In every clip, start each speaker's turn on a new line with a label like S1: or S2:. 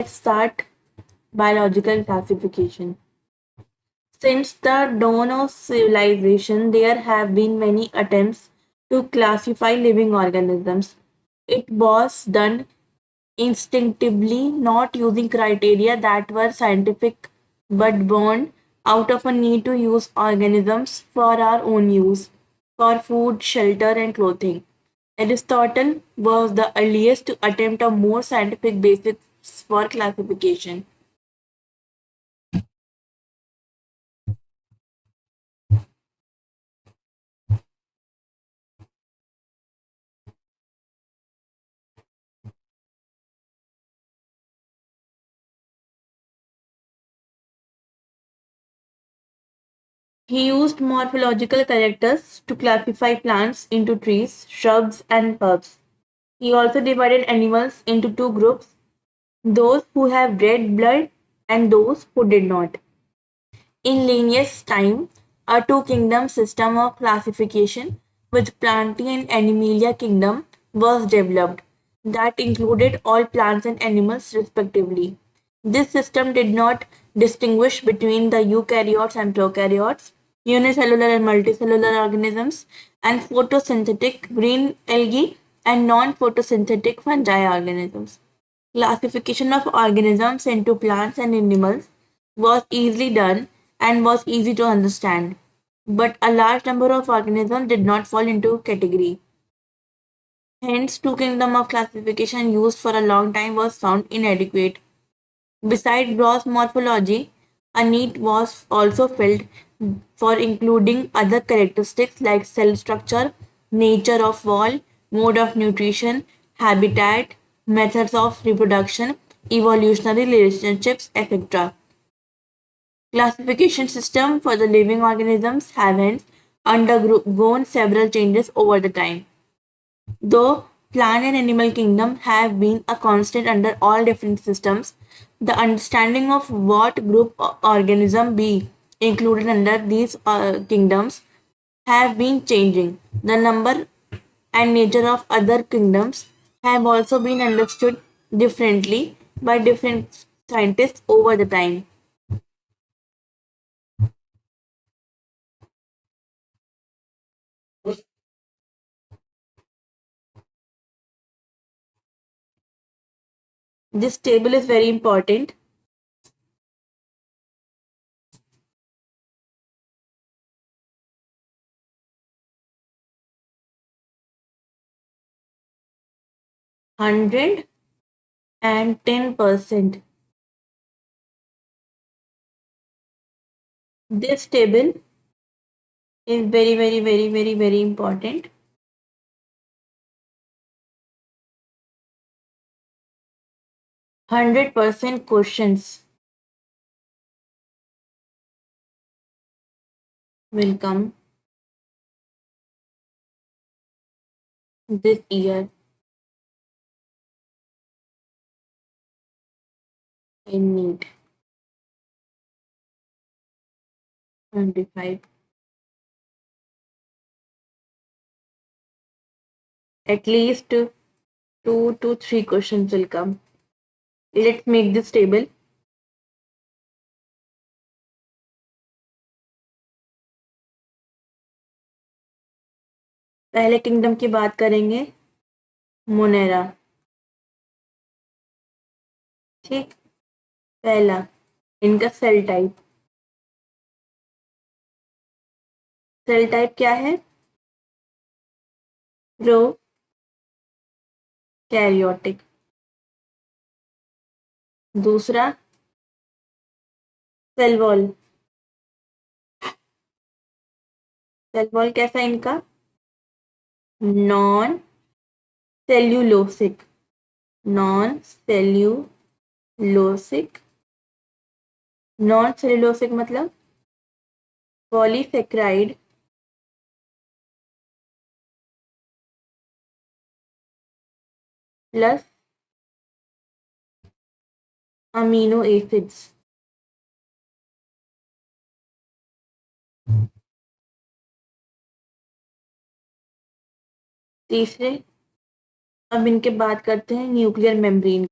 S1: Let's start biological classification. Since the dawn of civilization, there have been many attempts to classify living organisms. It was done instinctively, not using criteria that were scientific but born out of a need to use organisms for our own use, for food, shelter, and clothing. Aristotle was the earliest to attempt a more scientific basis for classification. He used morphological characters to classify plants into trees, shrubs, and herbs. He also divided animals into two groups, those who have red blood and those who did not. In Linnaeus' time, a two-kingdom system of classification with Plantae and Animalia kingdom was developed that included all plants and animals respectively. This system did not distinguish between the eukaryotes and prokaryotes, unicellular and multicellular organisms, and photosynthetic green algae and non-photosynthetic fungi organisms. Classification of organisms into plants and animals was easily done and was easy to understand, but a large number of organisms did not fall into category. Hence, two kingdom of classification used for a long time was found inadequate. Besides gross morphology, a need was also felt for including other characteristics like cell structure, nature of wall, mode of nutrition, habitat, methods of reproduction, evolutionary relationships, etc. Classification system for the living organisms have hence undergone several changes over the time. Though plant and animal kingdom have been a constant under all different systems, the understanding of what group organism be included under these kingdoms have been changing. The number and nature of other kingdoms have also been understood differently by different scientists over the time. This table is very important. 110%. This table is very important. 100% questions will come this year in NEET 25. At least 2 to 3 questions will come. Let's make this table. पहले kingdom की बात करेंगे, Monera. ठीक, पहला इनका cell type. Cell type क्या है? Prokaryotic. दूसरा सेल वॉल। सेल वॉल कैसा इनका? Non cellulosic. Non cellulosic. Non cellulosic मतलब पॉलीसेक्राइड प्लस अमीनो एसिड्स। तीसरे, अब इनके बात करते हैं न्यूक्लियर मेम्ब्रेन।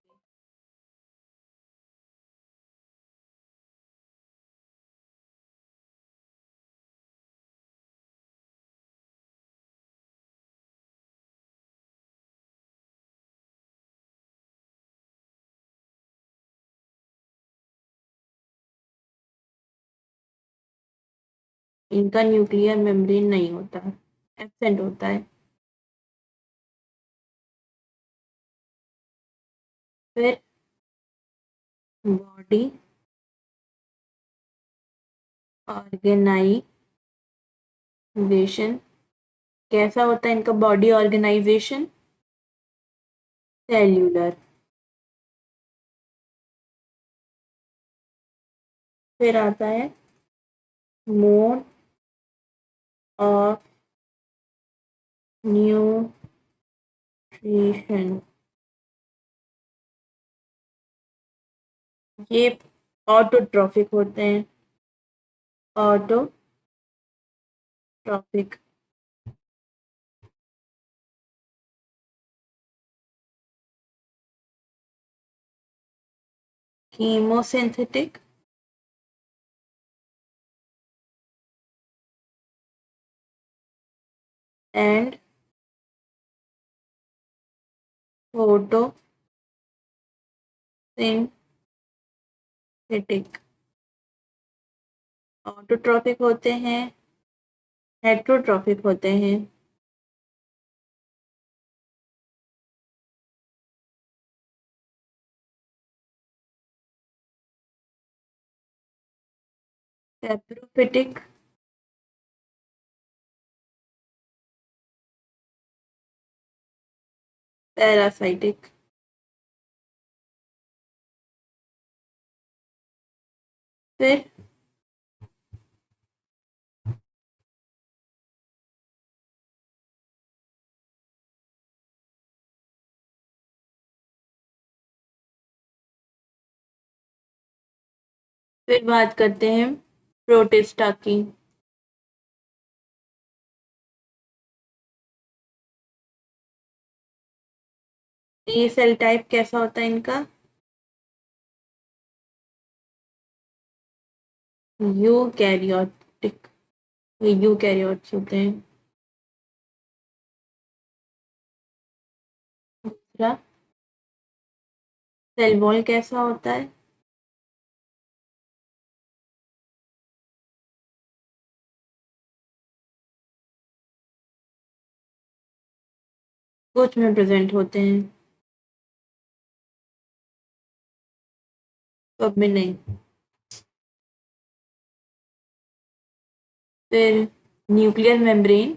S1: इनका न्यूक्लियर मेम्ब्रेन नहीं होता है, एब्सेंट होता है। फिर बॉडी ऑर्गेनाइजेशन, कैसा होता है इनका बॉडी ऑर्गेनाइजेशन? सेल्यूलर। फिर आता है मोड ऑफ न्यूट्रिशन, ये ऑटोट्रॉफिक होते हैं, autotrophic. Chemosynthetic, and photosynthetic. Autotrophic होते हैं, हेट्रोट्रॉफिक होते हैं। Saprophytic, parasitic. फिर फिर बात करते हैं प्रोटिस्टा की। ये सेल टाइप कैसा होता है इनका? यूकैरियोटिक, ये यूकैरियोट्स होते हैं। दूसरा, सेल वॉल कैसा होता है? कुछ में प्रेजेंट होते हैं, सब में नहीं। फिर न्यूक्लियर मेम्ब्रेन,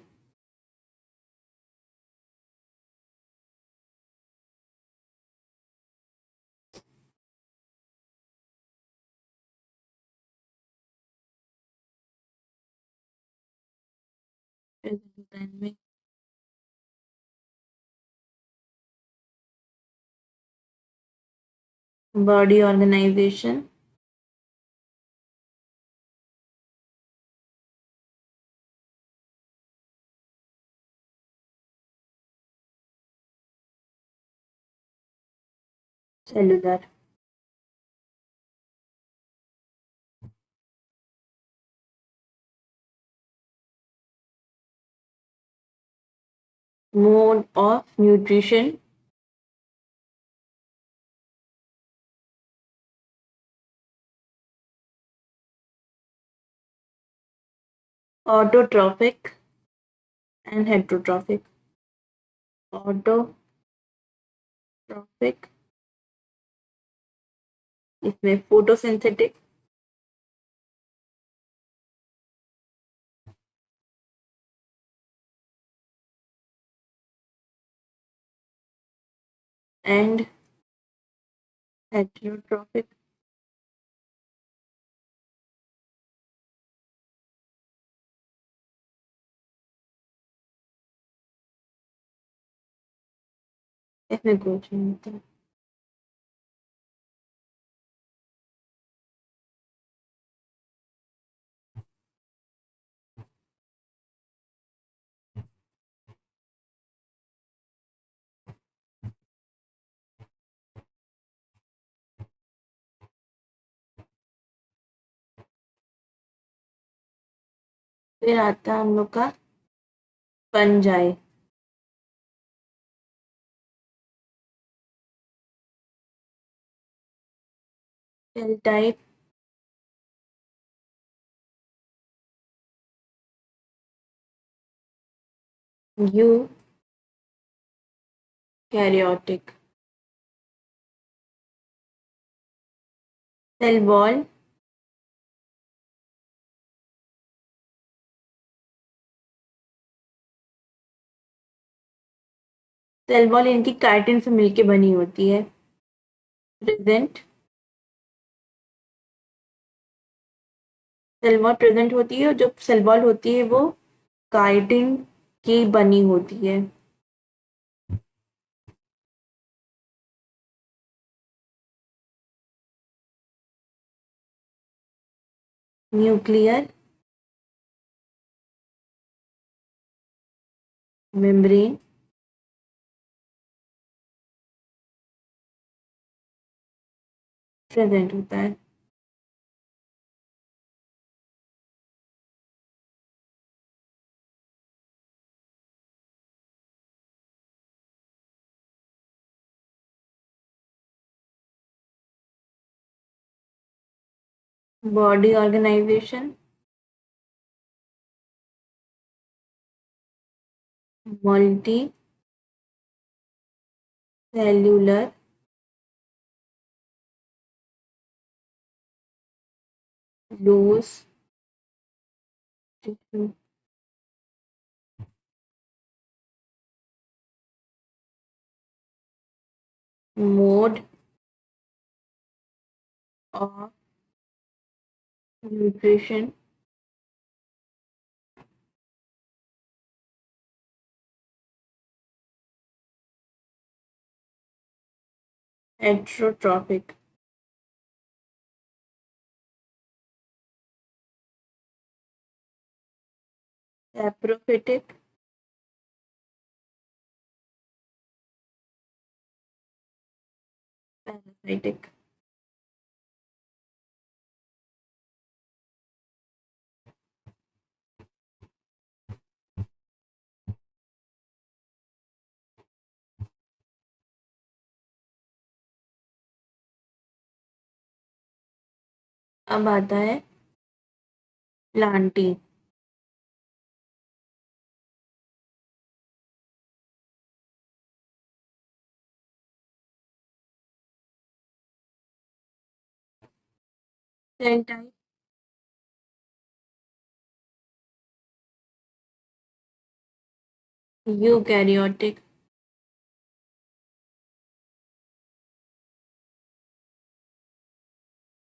S1: प्रेजेंट होता है इनमें। Body organisation, cellular. Mode of nutrition, autotrophic and heterotrophic. Autotrophic, इसमें फोटोसिंथेटिक, एंड हेट्रोट्रॉफिक। इसमें कुछ नहीं होता। फिर आता है हम लोग का fungi. Cell type eukaryotic. Cell wall, cell wall इनकी काइटिन से मिलके बनी होती है। प्रेजेंट, सेल वॉल प्रेजेंट होती है और जो सेल वॉल होती है वो काइटिन की बनी होती है। न्यूक्लियर मेम्ब्रेन, प्रेजेंट होता है। Body organisation, multi cellular loose tissue, mode of nutrition, heterotrophic, saprophytic, parasitic। अब आता है plantae. Cell type, eukaryotic.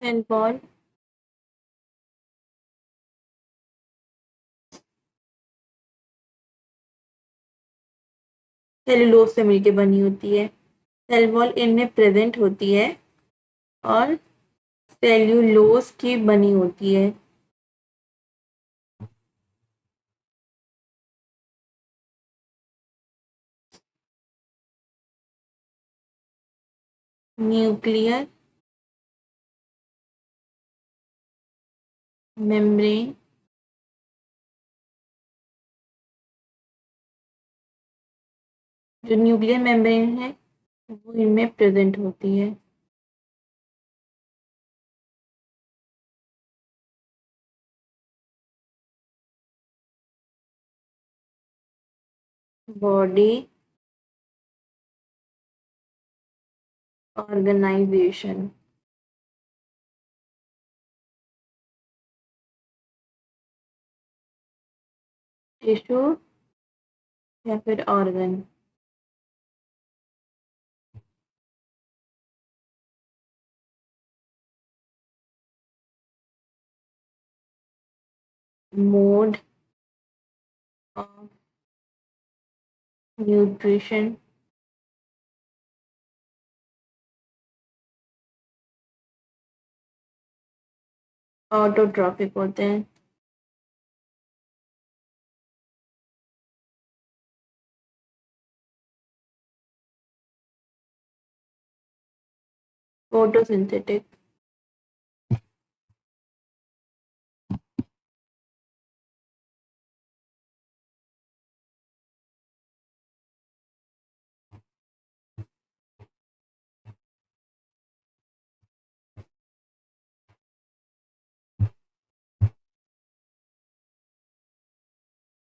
S1: Cell wall, cellulose से मिलके बनी होती है। सेल वॉल इनमें प्रेजेंट होती है और सेल्यूलोज की बनी होती है। न्यूक्लियर मेम्ब्रेन, जो न्यूक्लियर मेम्ब्रेन है वो इनमें प्रेजेंट होती है। बॉडी ऑर्गेनाइजेशन, टिश्यू या फिर organ. Mode of nutrition, autotrophic होते हैं। फोटोसिंथेटिक,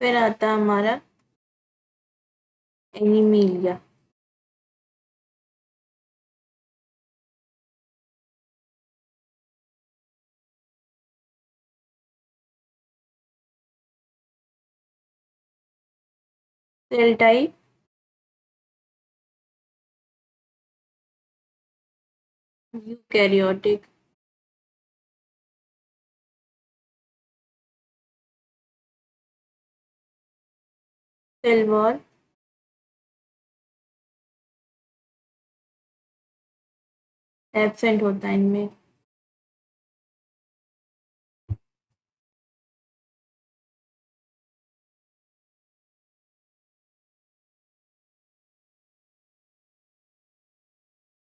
S1: फिर आता है हमारा Animalia. Cell type. Eukaryotic. Cell wall. Absent होता है इनमें.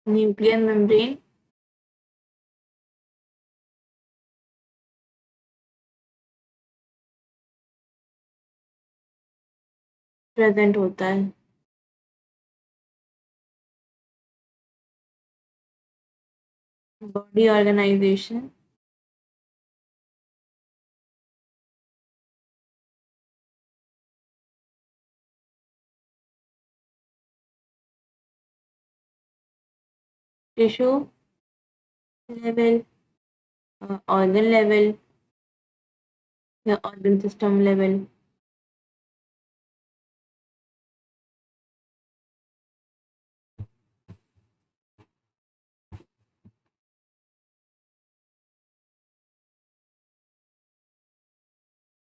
S1: Nuclear membrane. प्रेजेंट होता है. Body organisation. Tissue level. Organ level या organ system level.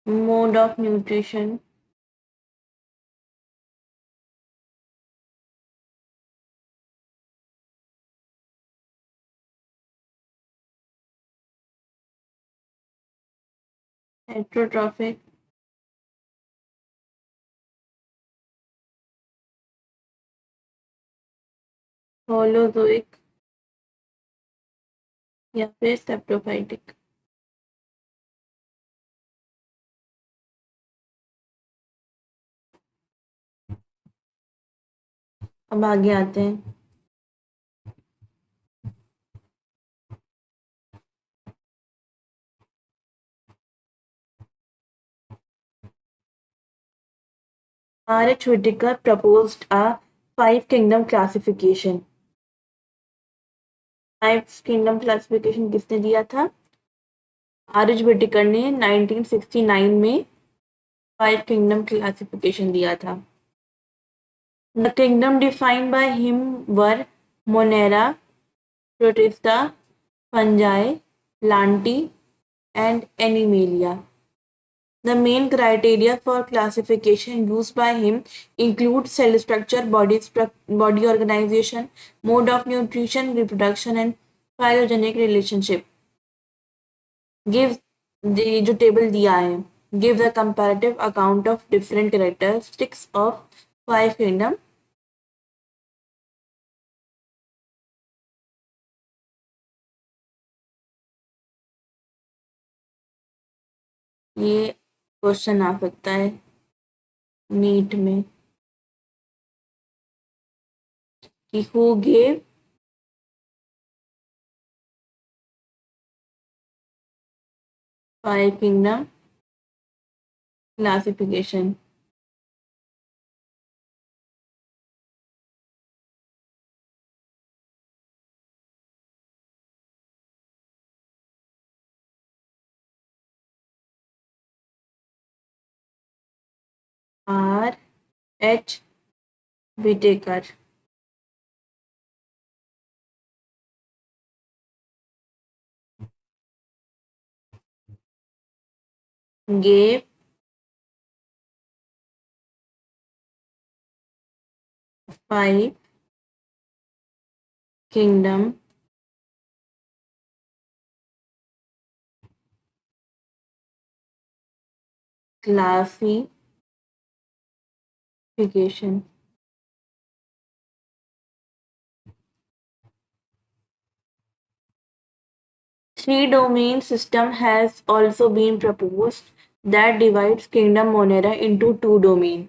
S1: Mode of nutrition. Heterotrophic. Holozoic या फिर सेप्टोफाइटिक. अब आगे आते हैं. R.H. Whittaker proposed a five kingdom classification. Five kingdom classification किसने दिया था? आर.एच. व्हिटेकर ने 1969 में फाइव किंगडम क्लासिफिकेशन दिया था. The kingdom defined by him were Monera, Protista, Fungi, Plantae and Animalia. The main criteria for classification used by him include cell structure, body organization, mode of nutrition, reproduction, and phylogenetic relationship. Give जो table दिया है, give the comparative account of different characteristics of five kingdom. ये question आ सकता है NEET में कि who gave five kingdom classification. R.H. Whittaker. Gave five kingdom classification. Three-domain system has also been proposed that divides kingdom Monera into two domains,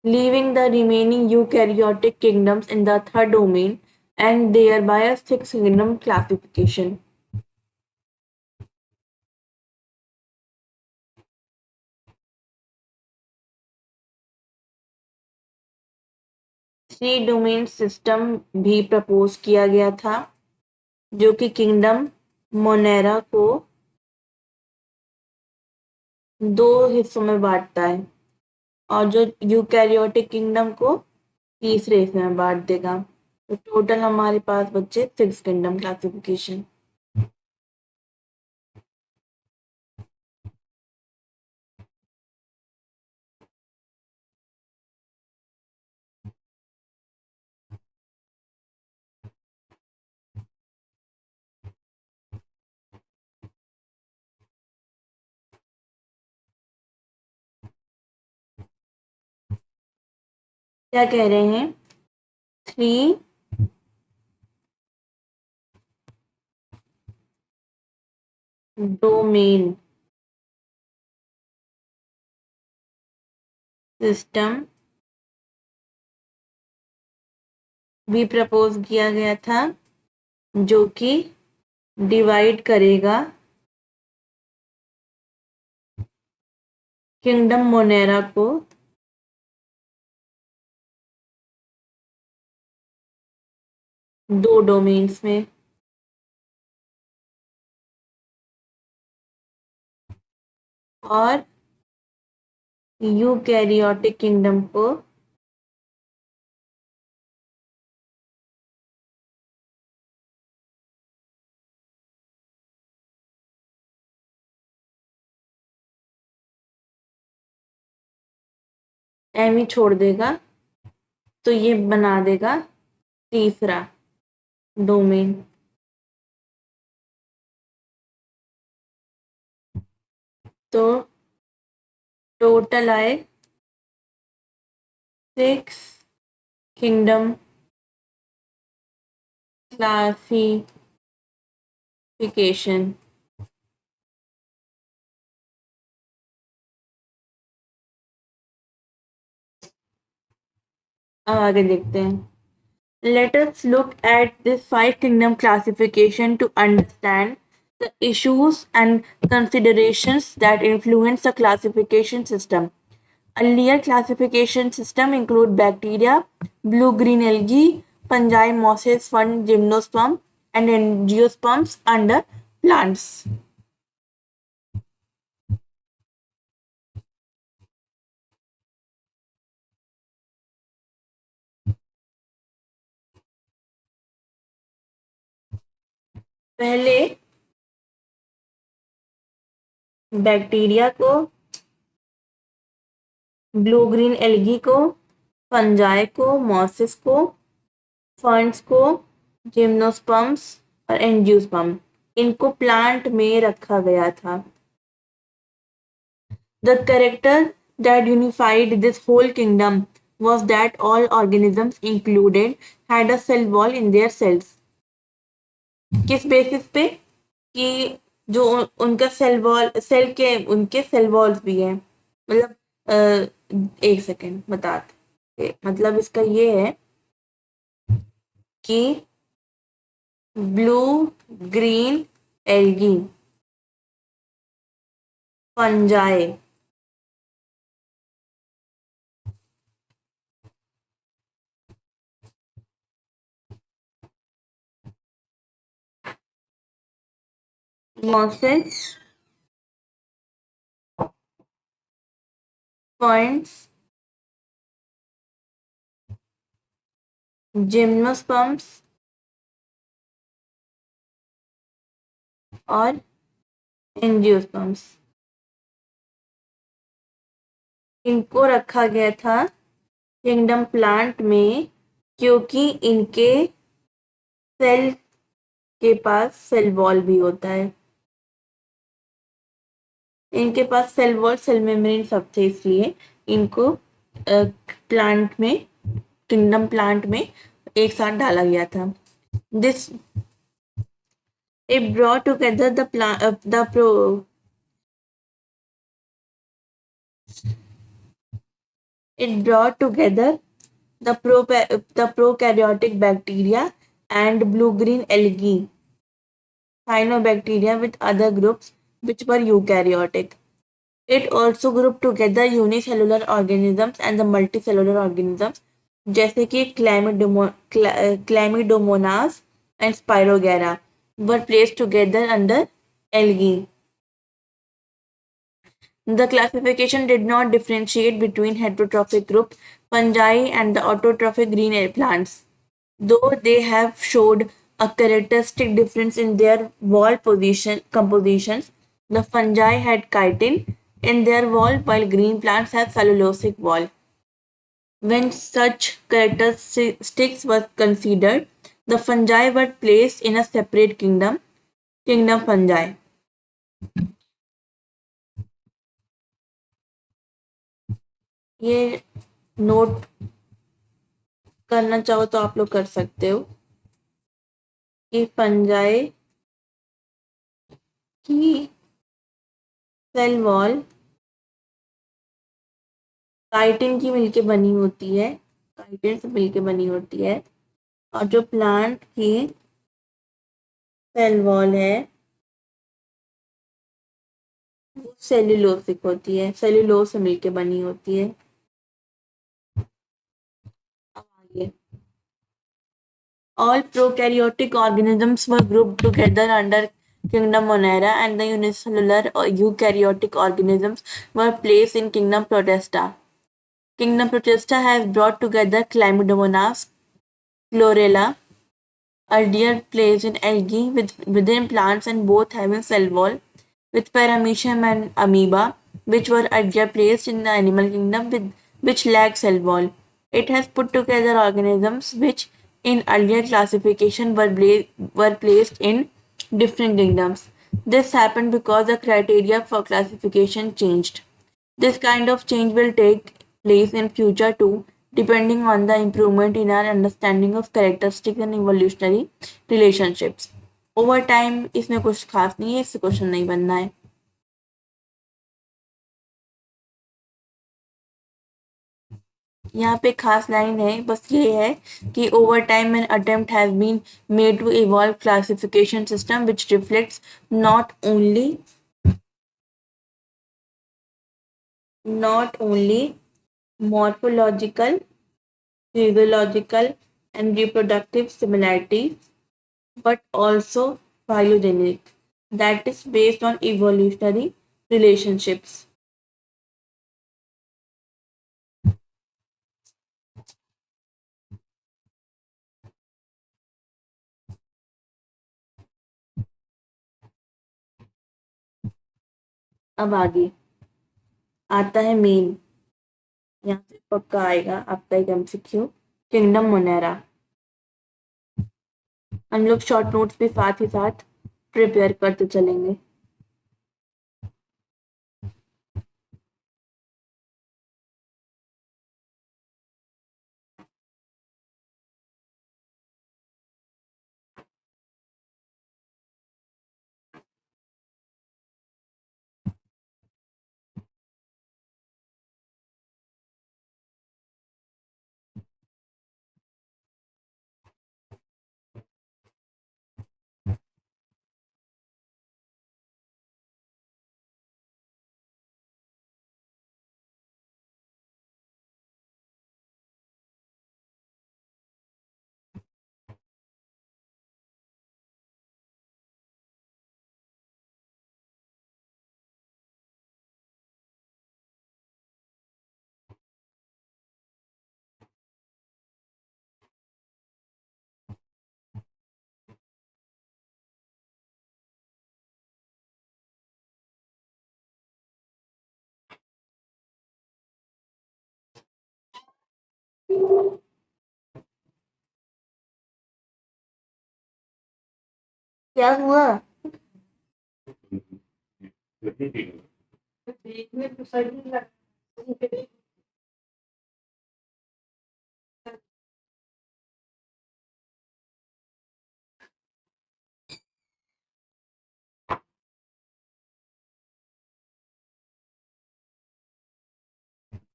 S1: leaving the remaining eukaryotic kingdoms in the third domain and thereby a six-kingdom classification. 3 domain system भी propose किया गया था, जो कि kingdom Monera को 2 हिस्सों में बांटता है और जो यूकैरियोटिक किंगडम को तीसरे हिस्से में बांट देगा। तो टोटल हमारे पास बच्चे 6 किंगडम क्लासिफिकेशन। क्या कह रहे हैं? 3 डोमेन सिस्टम भी प्रपोज किया गया था, जो कि डिवाइड करेगा किंगडम मोनेरा को 2 डोमेन्स में। और यूकैरियोटिक किंगडम को एम ही छोड़ देगा, तो ये बना देगा तीसरा डोमेन। तो टोटल आए 6 किंगडम क्लासिफिकेशन। अब आगे देखते हैं। Let us look at this 5 kingdom classification to understand the issues and considerations that influence the classification system. Earlier classification system include bacteria, blue-green algae, fungi, mosses, fund, gymnosperm, and angiosperms under plants. पहले bacteria को, blue green algae को, fungi को, mosses को, funds को, gymnosperms और angiosperm, इनको plant में रखा गया था। The character that unified this whole kingdom was that all organisms included had a cell wall in their cells. किस बेसिस पे? कि जो उनका सेल वॉल, सेल के उनके सेल वॉल्स भी हैं। मतलब एक सेकेंड बताते, मतलब इसका ये है कि blue green algae, fungi, mosses, funds, gymnosperms और एंजियोस्पर्म्स, इनको रखा गया था किंगडम प्लांट में, क्योंकि इनके सेल के पास सेल वॉल भी होता है। इनके पास सेल वॉल, सेल मेम्ब्रेन सब थे, इसलिए इनको प्लांट में, किंगडम प्लांट में एक साथ डाला गया था। This it brought together the plant it brought together the prokaryotic bacteria and blue green algae cyanobacteria with other groups which were eukaryotic. It also grouped together unicellular organisms and the multicellular organisms जैसे कि Chlamydomonas and Spirogyra were placed together under algae. The classification did not differentiate between heterotrophic group fungi and the autotrophic green plants, though they have showed a characteristic difference in their wall position compositions. The fungi had chitin in their wall, while green plants have cellulosic wall. When such characteristics were considered, the fungi were placed in a separate kingdom, kingdom fungi. ये note करना चाहो तो आप लोग कर सकते हो कि फंजाई की सेल वॉल काइटिन की मिलके बनी होती है, काइटिन से मिलके बनी होती है, और जो प्लांट की सेल वॉल है वो सेल्यूलोसिक होती है, सेल्यूलोज से मिलके बनी होती है. अब आगे, all prokaryotic organisms were grouped together under kingdom Monera, and the unicellular or eukaryotic organisms were placed in kingdom Protista. Kingdom Protista has brought together Chlamydomonas, chlorella, earlier placed in algae within plants and both having cell wall, with Paramecium and amoeba, which were earlier placed in the animal kingdom which lacked cell wall. It has put together organisms which in earlier classification were placed in different kingdoms. This happened because the criteria for classification changed. This kind of change will take place in future too, depending on the improvement in our understanding of characteristics and evolutionary relationships. Over time इसमें कुछ खास नहीं है, इससे question नहीं बनना है. यहाँ पे खास लाइन है बस ये है कि over time an attempt has been made to evolve classification system which reflects not only morphological, physiological and reproductive similarities but also phylogenetic, that is based on evolutionary relationships. अब आगे आता है मेन, यहाँ से पक्का आएगा आपका एक एमसीक्यू, किंगडम मोनेरा. हम लोग शॉर्ट नोट्स भी साथ ही साथ प्रिपेयर करते चलेंगे. क्या हुआ?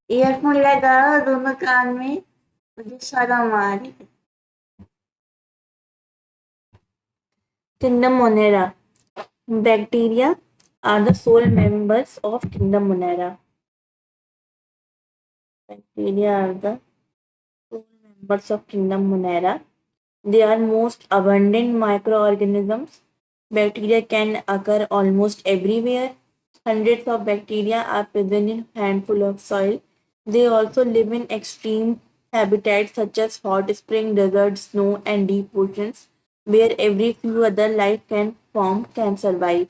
S1: ईयरफोन लगा दोनों कान में, मुझे शर्म आ रही है. Kingdom Monera. Bacteria are the sole members of Kingdom Monera. Bacteria are the sole members of kingdom Monera. They are most abundant microorganisms. Bacteria can occur almost everywhere. Hundreds of bacteria are present in handful of soil. They also live in extreme habitats such as hot spring, desert, snow, and deep oceans, where every few other life can form can survive.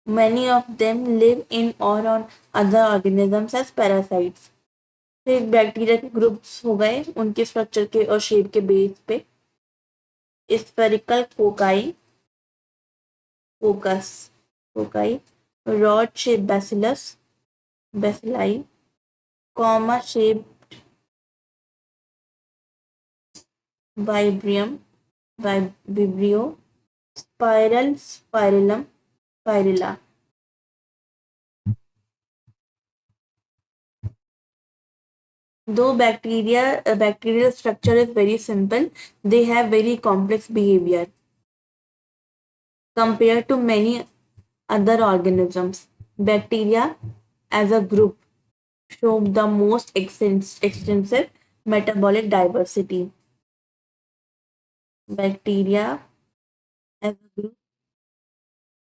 S1: Many of them live in or on other organisms as parasites. तो एक bacteria के groups हो गए उनके structure के और shape के base पे spherical foci focus foci rod shape bacillus bacilli comma shape वाइब्रियम vibrio spiral spirillum spirilla. Though bacterial structure is very simple, they have very complex behavior compared to many other organisms. Bacteria as a group show the most extensive metabolic diversity. Bacteria as a group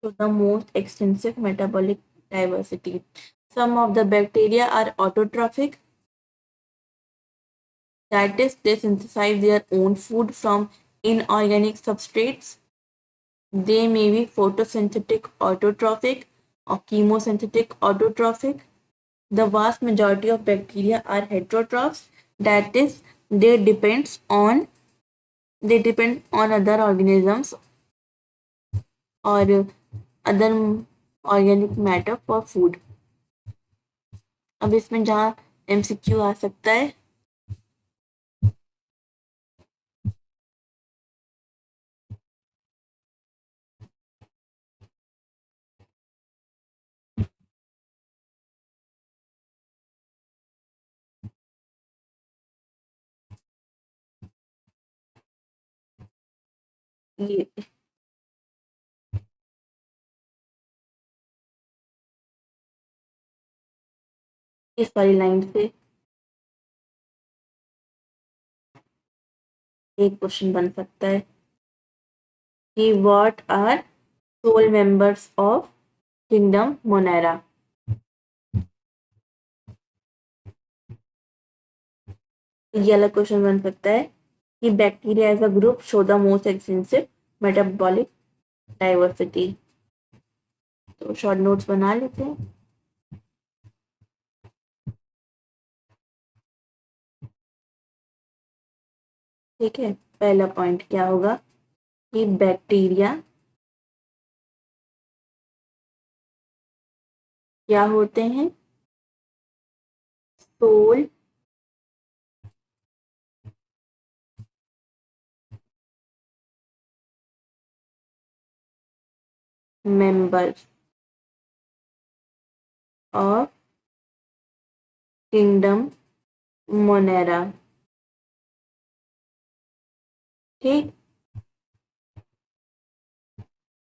S1: show the most extensive metabolic diversity. Some of the bacteria are autotrophic, that is, they synthesize their own food from inorganic substrates. They may be photosynthetic autotrophic or chemosynthetic autotrophic. The vast majority of bacteria are heterotrophs, that is, they depend on other organisms or other organic matter for food. अब इसमें जहाँ MCQ आ सकता है ये इस वाली line से एक क्वेश्चन बन सकता है कि what are sole members of kingdom Monera. ये वाला क्वेश्चन बन सकता है कि bacteria as a group show the most extensive metabolic diversity. तो शॉर्ट नोट्स बना लेते हैं. ठीक है, पहला पॉइंट क्या होगा कि बैक्टीरिया क्या होते हैं, sole members of kingdom Monera. ठीक,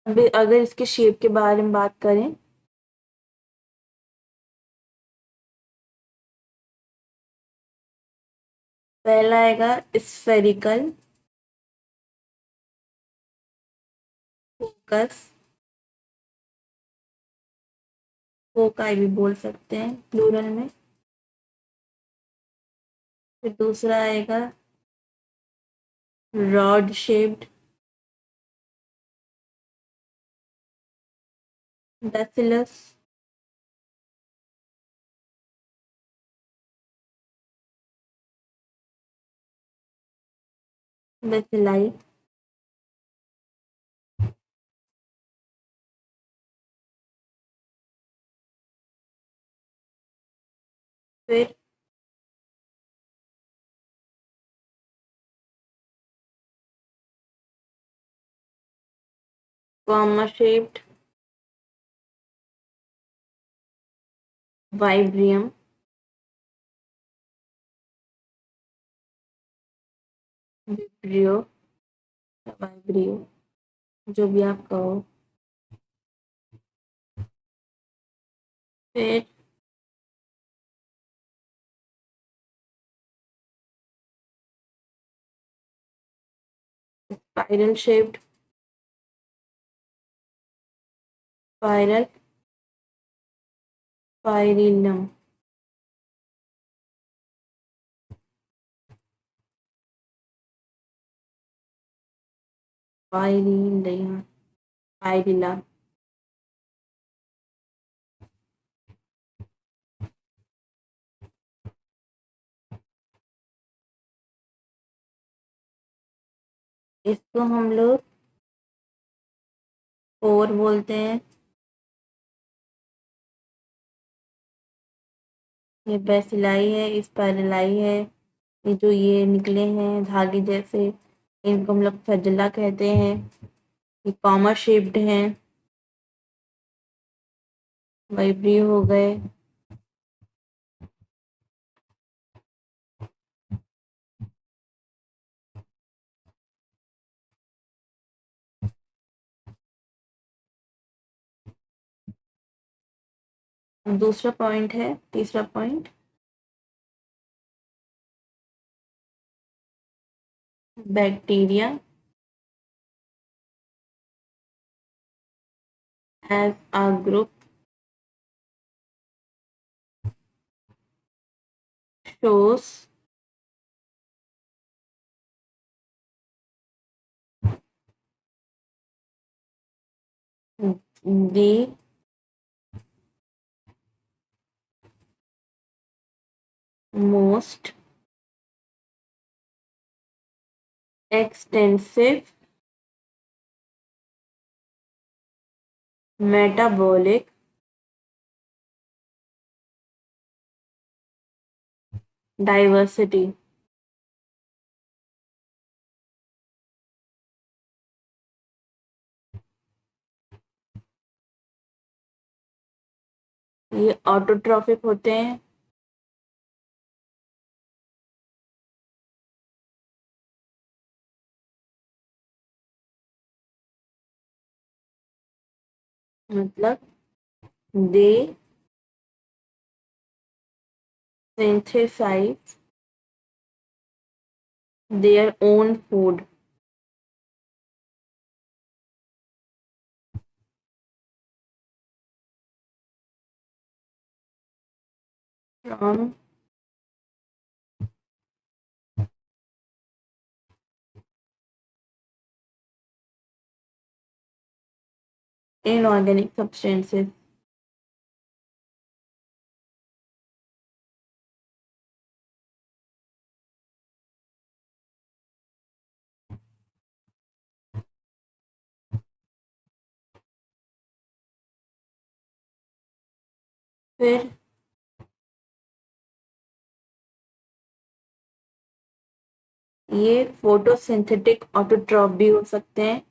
S1: अभी अगर इसके शेप के बारे में बात करें पहला आएगा स्फेरिकल फोकस, फोकाई भी बोल सकते हैं प्लूरल में. फिर दूसरा आएगा रॉड शेप्ड बैसिलस. बेसिलाई. फिर कॉमा शेप्ड वाइब्रियम. विब्रियो वाइब्रियो जो भी आप कहो. फिर spiral shaped, spiral, spirillum, spirilla, spirilla, इसको हम लोग पोर बोलते हैं। ये बेसिलाई है, स्पाइरलाई है। ये जो ये निकले हैं धागे जैसे, इनको हम लोग फ्लैजेला कहते हैं। ये कॉमर शेप्ड हैं, वाइब्री हो गए। दूसरा पॉइंट है, तीसरा point, bacteria as a group shows the most extensive metabolic diversity। ये ऑटोट्रॉफिक होते हैं। मतलब दे synthesize their own food from inorganic substances। फिर ये फोटोसिंथेटिक ऑटोट्रॉफ भी हो सकते हैं।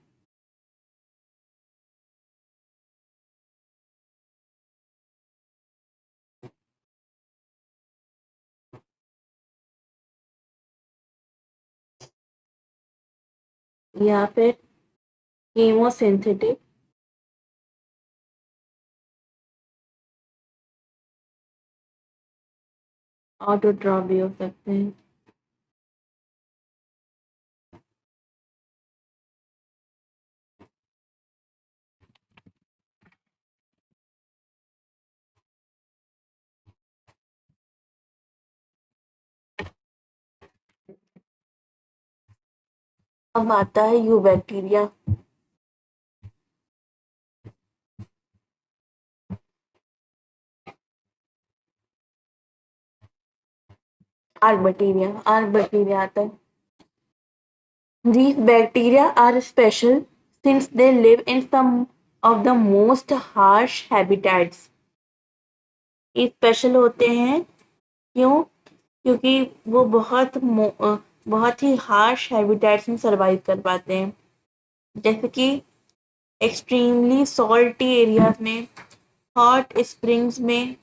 S1: या फिर कीमोसिंथेटिक ऑटोट्रॉफ भी हो सकते हैं। अब आता है यू बैक्टीरिया। आर्क बैक्टीरिया आता है। These bacteria are special since they live in some of the most harsh habitats। ये स्पेशल होते हैं क्यों? क्योंकि वो बहुत ही हार्श हैबिटेट्स में सरवाइव कर पाते हैं, जैसे कि एक्सट्रीमली सॉल्टी एरियाज में, हॉट स्प्रिंग्स में,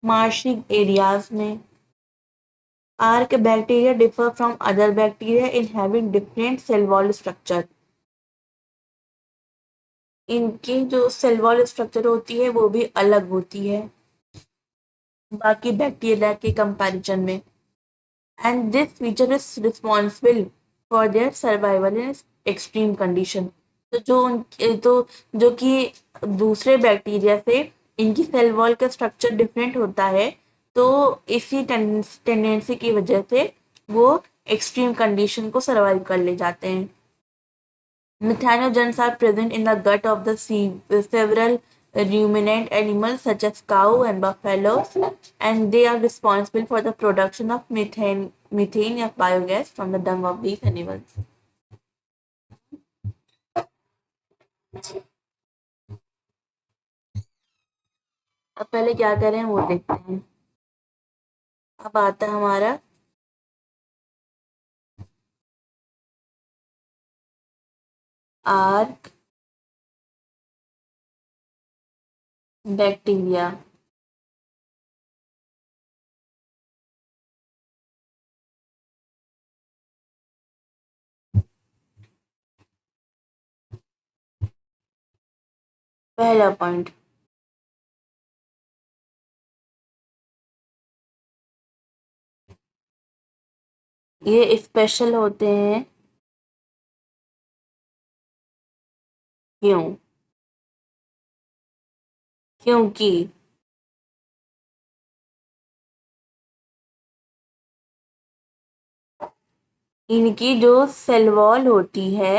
S1: मार्शी एरियाज में। Arc bacteria differ from other bacteria in having different cell wall structure। इनकी जो सेल वॉल स्ट्रक्चर होती है वो भी अलग होती है बाकी बैक्टीरिया के कंपैरिजन में। And this feature is responsible for their survival in extreme condition. तो जो कि दूसरे बैक्टीरिया से इनकी सेल वॉल का स्ट्रक्चर डिफरेंट होता है, तो इसी टेंडेंसी की वजह से वो एक्सट्रीम कंडीशन को सर्वाइव कर ले जाते हैं। Methanogens are present in the gut of the several ruminant animals such as cow and buffaloes, and they are responsible for the production of methane or biogas from the dung of these animals. अब पहले क्या करें वो देखते हैं। अब आता है हमारा आर्क बैक्टीरिया। पहला पॉइंट, ये स्पेशल होते हैं। क्यों? क्योंकि इनकी जो सेल वॉल होती है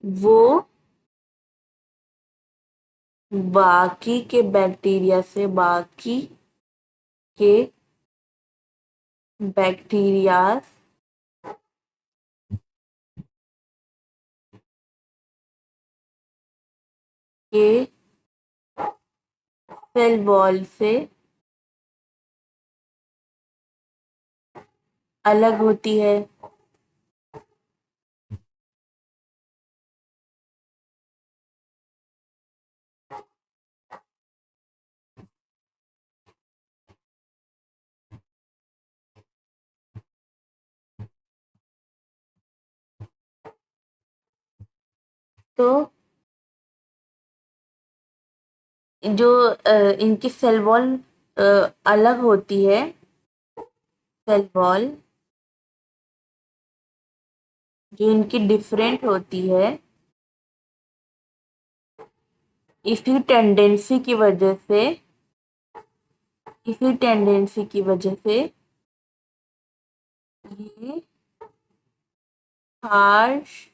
S1: वो बाकी के बैक्टीरिया से बाकी के बैक्टीरिया के सेल वॉल से अलग होती है। तो जो इनकी सेल वॉल अलग होती है, सेल वॉल जो इनकी डिफरेंट होती है, इसी टेंडेंसी की वजह से ये हार्श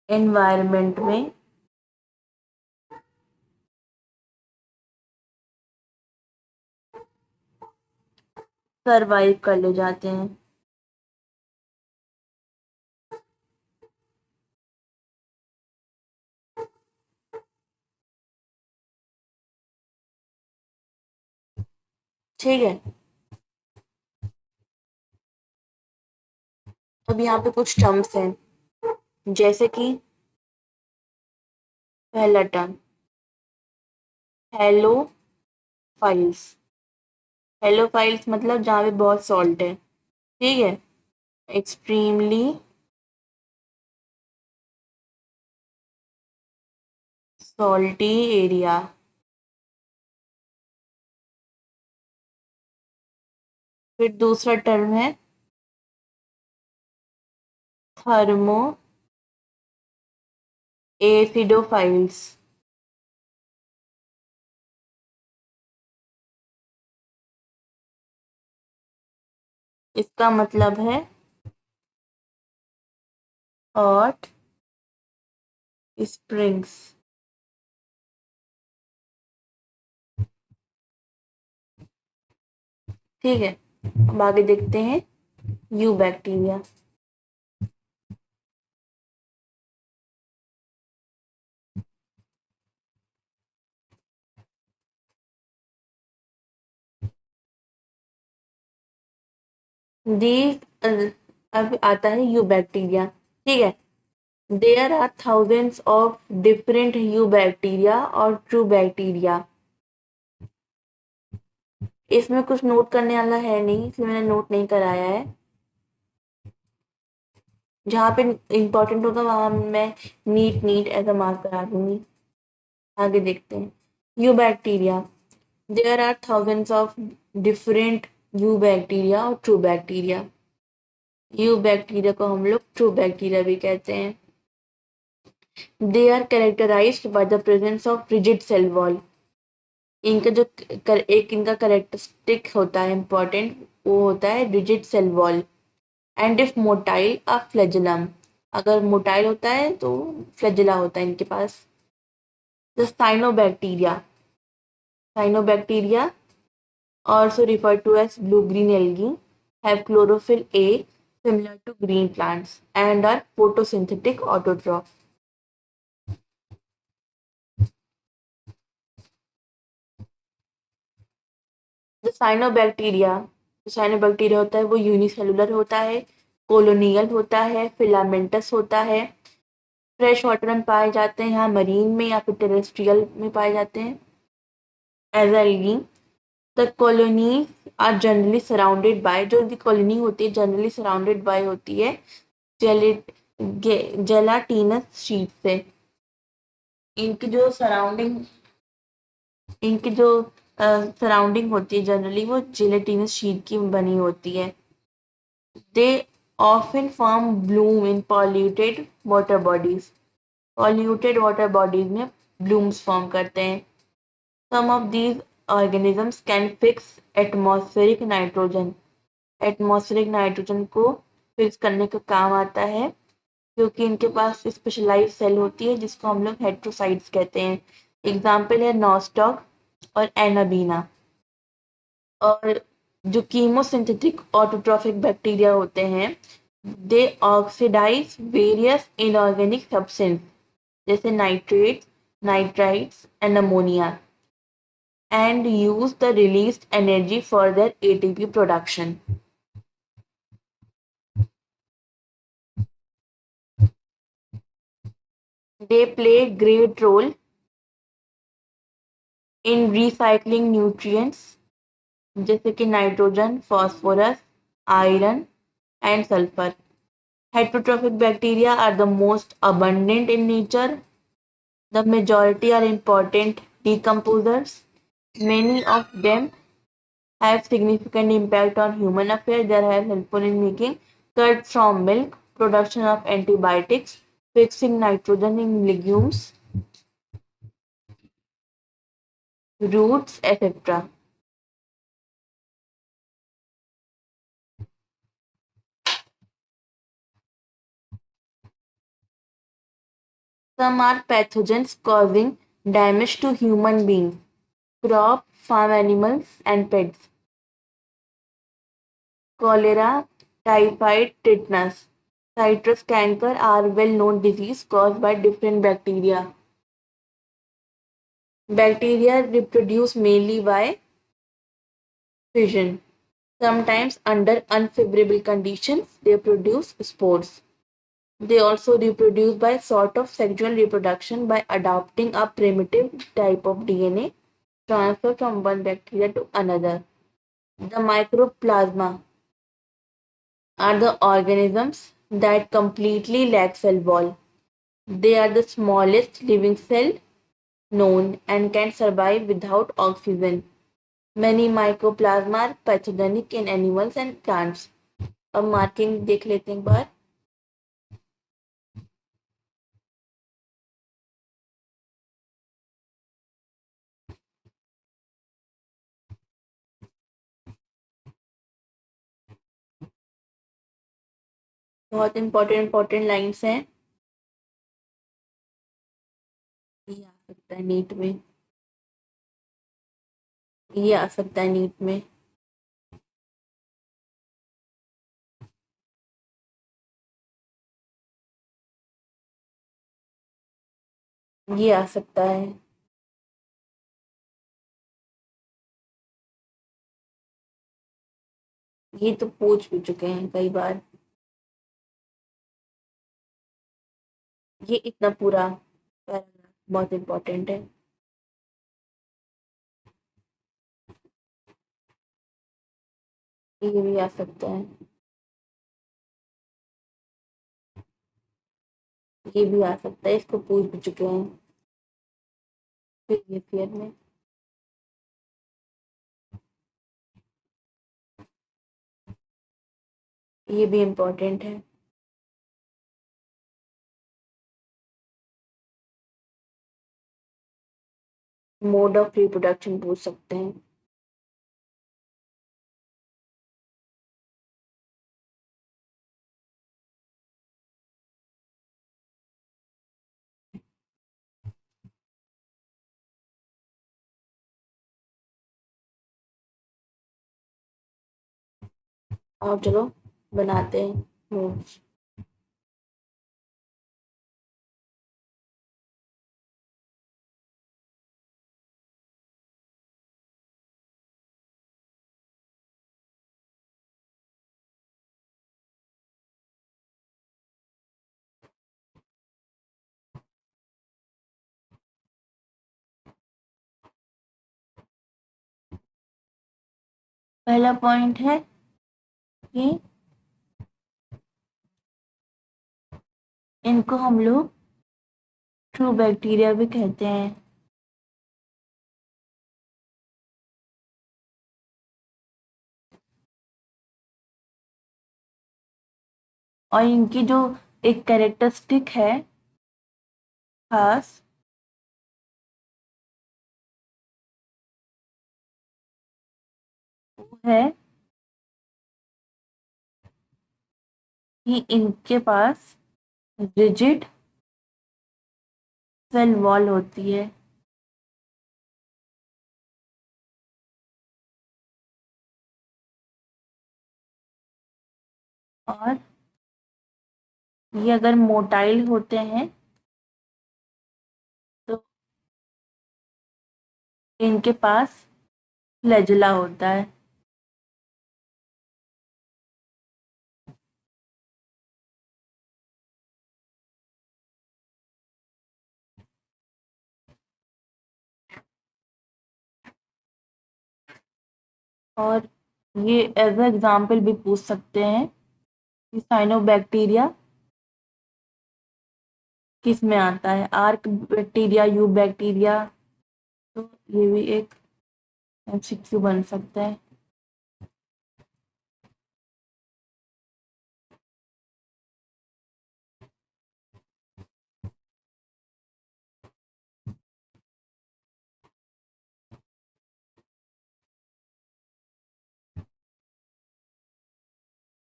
S1: एनवायरनमेंट में सरवाइव कर ले जाते हैं। ठीक है, अब यहाँ पे कुछ टर्म्स हैं, जैसे कि पहला टर्म हेलोफाइल्स। हेलोफाइल्स मतलब जहाँ पे बहुत सॉल्ट है। ठीक है, एक्सट्रीमली सॉल्टी एरिया। फिर दूसरा टर्म है थर्मो एसिडोफाइल्स। इसका मतलब है हॉट स्प्रिंग्स। ठीक है, अब आगे देखते हैं यू बैक्टीरिया। दी अब आता है यू बैक्टीरिया। ठीक है, there are thousands of different eubacteria और ट्रू बैक्टीरिया। इसमें कुछ नोट करने वाला है नहीं, इसलिए मैंने नोट नहीं कराया है। जहाँ पे इंपॉर्टेंट होगा वहां मैं नीट ऐसा मार्क करा दूंगी। आगे देखते हैं eubacteria. There are thousands of different eubacteria और ट्रू बैक्टीरिया। यू बैक्टीरिया को हम लोग ट्रू बैक्टीरिया भी कहते हैं। They are characterised by the presence of rigid cell wall. इनका जो एक इनका करेक्टरिस्टिक होता है इम्पॉर्टेंट, वो होता है rigid cell wall. And if motile a flagellum, अगर मोटाइल होता है तो फ्लैजेला होता है इनके पास। The cyanobacteria, cyanobacteria also referred to as blue-green algae have chlorophyll A similar to green plants and are photosynthetic autotrophs. जो साइनोबैक्टीरिया होता है वो यूनिसेलुलर होता है, कोलोनियल होता है, फिलामेंटस होता है, फ्रेश वाटर में पाए जाते हैं, यहाँ मरीन में या फिर टेरेस्ट्रियल में पाए जाते हैं as algae. The colonies are generally surrounded by, जो इनकी कॉलोनी होती है जनरली सराउंडेड बाय होती है जेलाटिनस शीट से। इनकी जो सराउंडिंग इनकी जो सराउंडिंग होती है जनरली वो जेलेटिनस शीट की बनी होती है। They often form bloom in polluted water bodies में ब्लूम्स फॉर्म करते हैं। Some of these organisms can fix atmospheric nitrogen, atmospheric nitrogen को फिक्स करने का काम आता है, क्योंकि इनके पास स्पेशलाइज सेल होती है जिसको हम लोग हेट्रोसाइट्स कहते हैं। एग्जाम्पल है नॉस्टॉक और एनाबीना। और जो कीमोसिंथेटिक ऑटोट्रॉफिक बैक्टीरिया होते हैं, दे ऑक्सीडाइज वेरियस इनऑर्गेनिक सब्सटेंस जैसे nitrates, nitrites and ammonia and use the released energy for their ATP production. They play a great role in recycling nutrients जैसे कि nitrogen, phosphorus, iron and sulphur. Heterotrophic bacteria are the most abundant in nature. The majority are important decomposers. Many of them have significant impact on human affairs. They are helpful in making curd from milk, production of antibiotics, fixing nitrogen in legumes, roots, etc. Some are pathogens causing damage to human beings, crop, farm animals, and pets. Cholera, typhoid, tetanus, citrus canker are well-known diseases caused by different bacteria. Bacteria reproduce mainly by fission. Sometimes under unfavorable conditions, they produce spores. They also reproduce by sort of sexual reproduction by adopting a primitive type of DNA transfer from one bacteria to another. The mycoplasma are the organisms that completely lack cell wall. They are the smallest living cell known and can survive without oxygen. Many mycoplasma are pathogenic in animals and plants. अब marking देख लेते हैं एक बार। बहुत important lines हैं। ये आ सकता है नीट में, ये आ सकता है नीट में। ये आ सकता है। ये तो पूछ भी चुके हैं कई बार। ये इतना पूरा पैराग्राफ बहुत इंपॉर्टेंट है। ये भी आ सकता है। ये भी आ सकता है, इसको पूछ भी चुके हैं फिर ये फेयर में। ये भी इम्पोर्टेंट है। मोड ऑफ रिप्रोडक्शन पूछ सकते हैं। और चलो बनाते हैं notes। पहला पॉइंट है कि इनको हम लोग ट्रू बैक्टीरिया भी कहते हैं। और इनकी जो एक कैरेक्टरिस्टिक है खास, वो है कि इनके पास रिजिड सेल वॉल होती है। और ये अगर मोटाइल होते हैं तो इनके पास फ्लैजुला होता है। और ये एज एग्जाम्पल भी पूछ सकते हैं कि साइनोबैक्टीरिया किस में आता है, आर्क बैक्टीरिया, यू बैक्टीरिया। तो ये भी एक एमसीक्यू बन सकता है।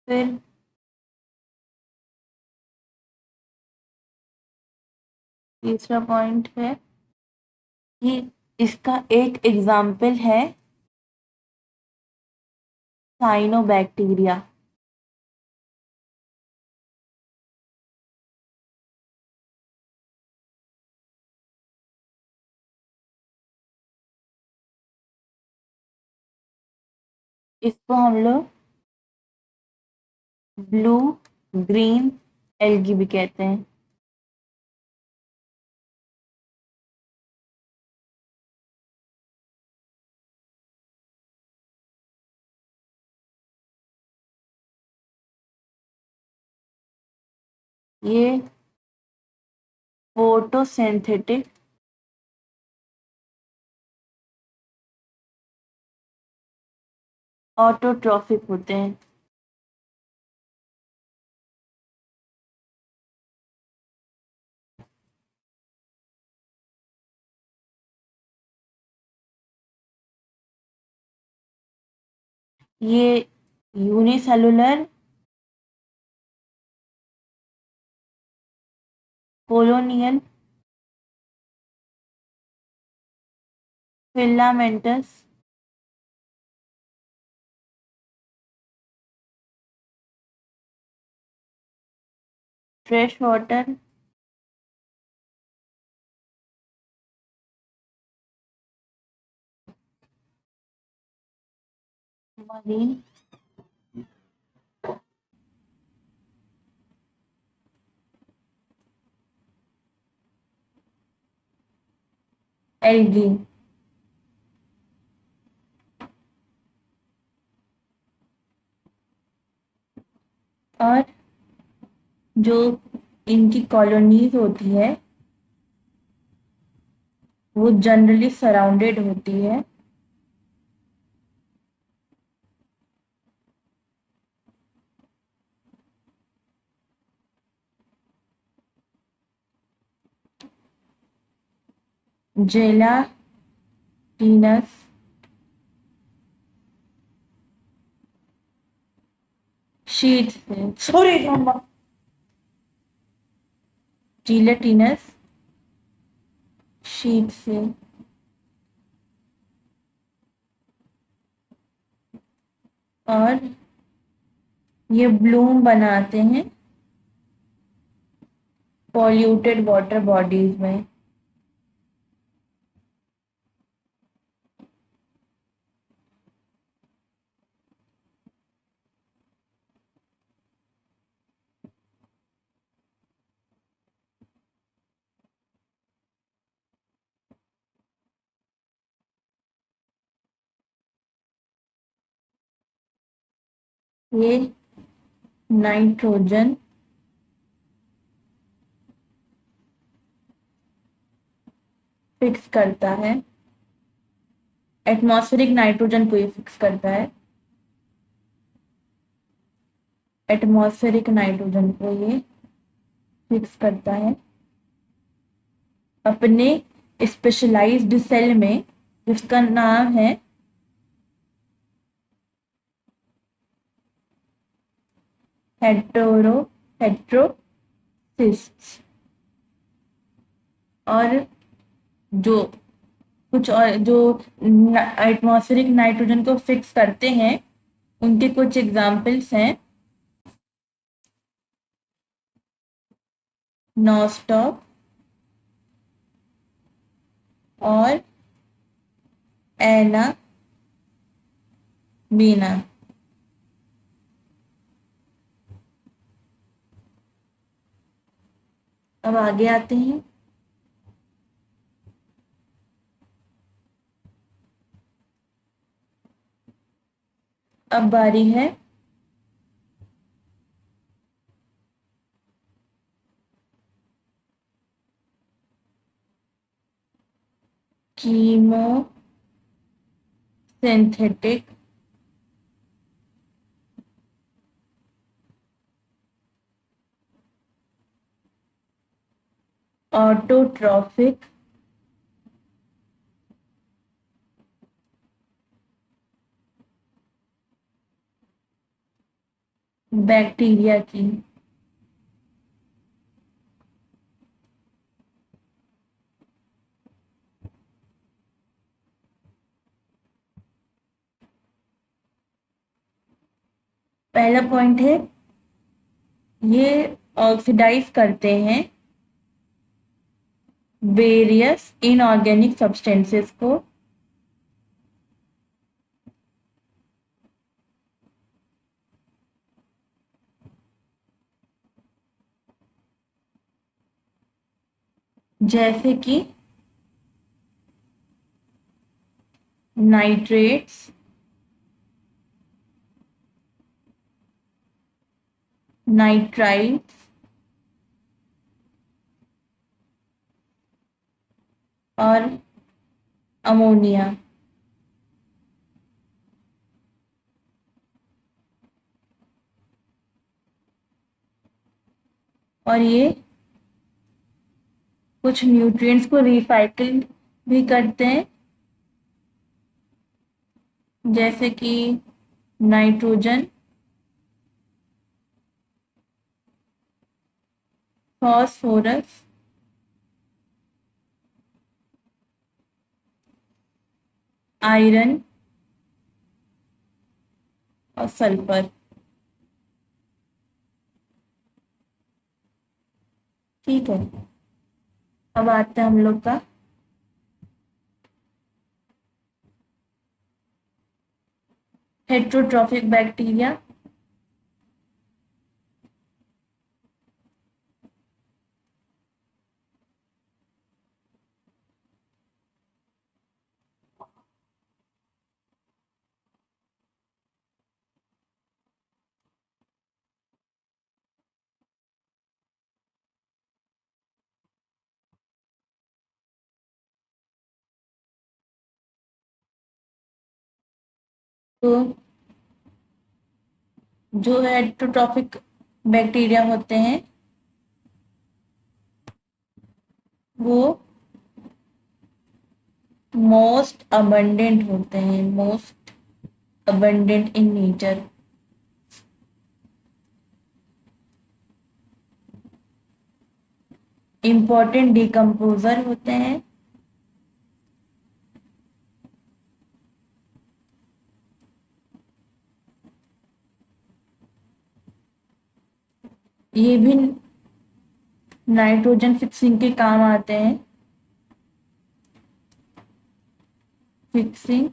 S1: फिर तीसरा पॉइंट है कि इसका एक एग्जाम्पल है साइनोबैक्टीरिया। इसको हम लोग ब्लू ग्रीन एल्गी भी कहते हैं। ये फोटोसिंथेटिक ऑटोट्रॉफिक होते हैं। ये unicellular colonial filamentous fresh water marine algae. और जो इनकी कॉलोनीज होती है वो जनरली सराउंडेड होती है जेलाटिनस शीट से, सॉरी जेलाटिनस शीट से और ये ब्लूम बनाते हैं पॉल्यूटेड वाटर बॉडीज में। ये नाइट्रोजन फिक्स करता है, एटमॉस्फेरिक नाइट्रोजन को ये फिक्स करता है, एटमॉस्फेरिक नाइट्रोजन को ये फिक्स करता है अपने स्पेशलाइज्ड सेल में, जिसका नाम है हेट्रोसिस्ट। और जो कुछ और जो एटमॉस्फेरिक नाइट्रोजन को फिक्स करते हैं उनके कुछ एग्जाम्पल्स हैं नॉस्टॉक और एना बीना। अब आगे आते हैं। अब बारी है कीमो सिंथेटिक ऑटोट्रॉफिक बैक्टीरिया की। पहला पॉइंट है ये ऑक्सीडाइज करते हैं वेरियस इनऑर्गेनिक सब्सटेंसेस को जैसे कि नाइट्रेट्स, नाइट्राइट्स और अमोनिया। और ये कुछ न्यूट्रिएंट्स को रिसाइकिल भी करते हैं, जैसे कि नाइट्रोजन, फॉस्फोरस, आयरन और सल्फर। ठीक है, अब आते हैं हम लोग का हेट्रोट्रॉफिक बैक्टीरिया। तो जो हेट्रोट्रॉफिक बैक्टीरिया होते हैं वो मोस्ट अबंडेंट होते हैं, most abundant in nature. Important decomposer होते हैं। ये भी नाइट्रोजन फिक्सिंग के काम आते हैं। Fixing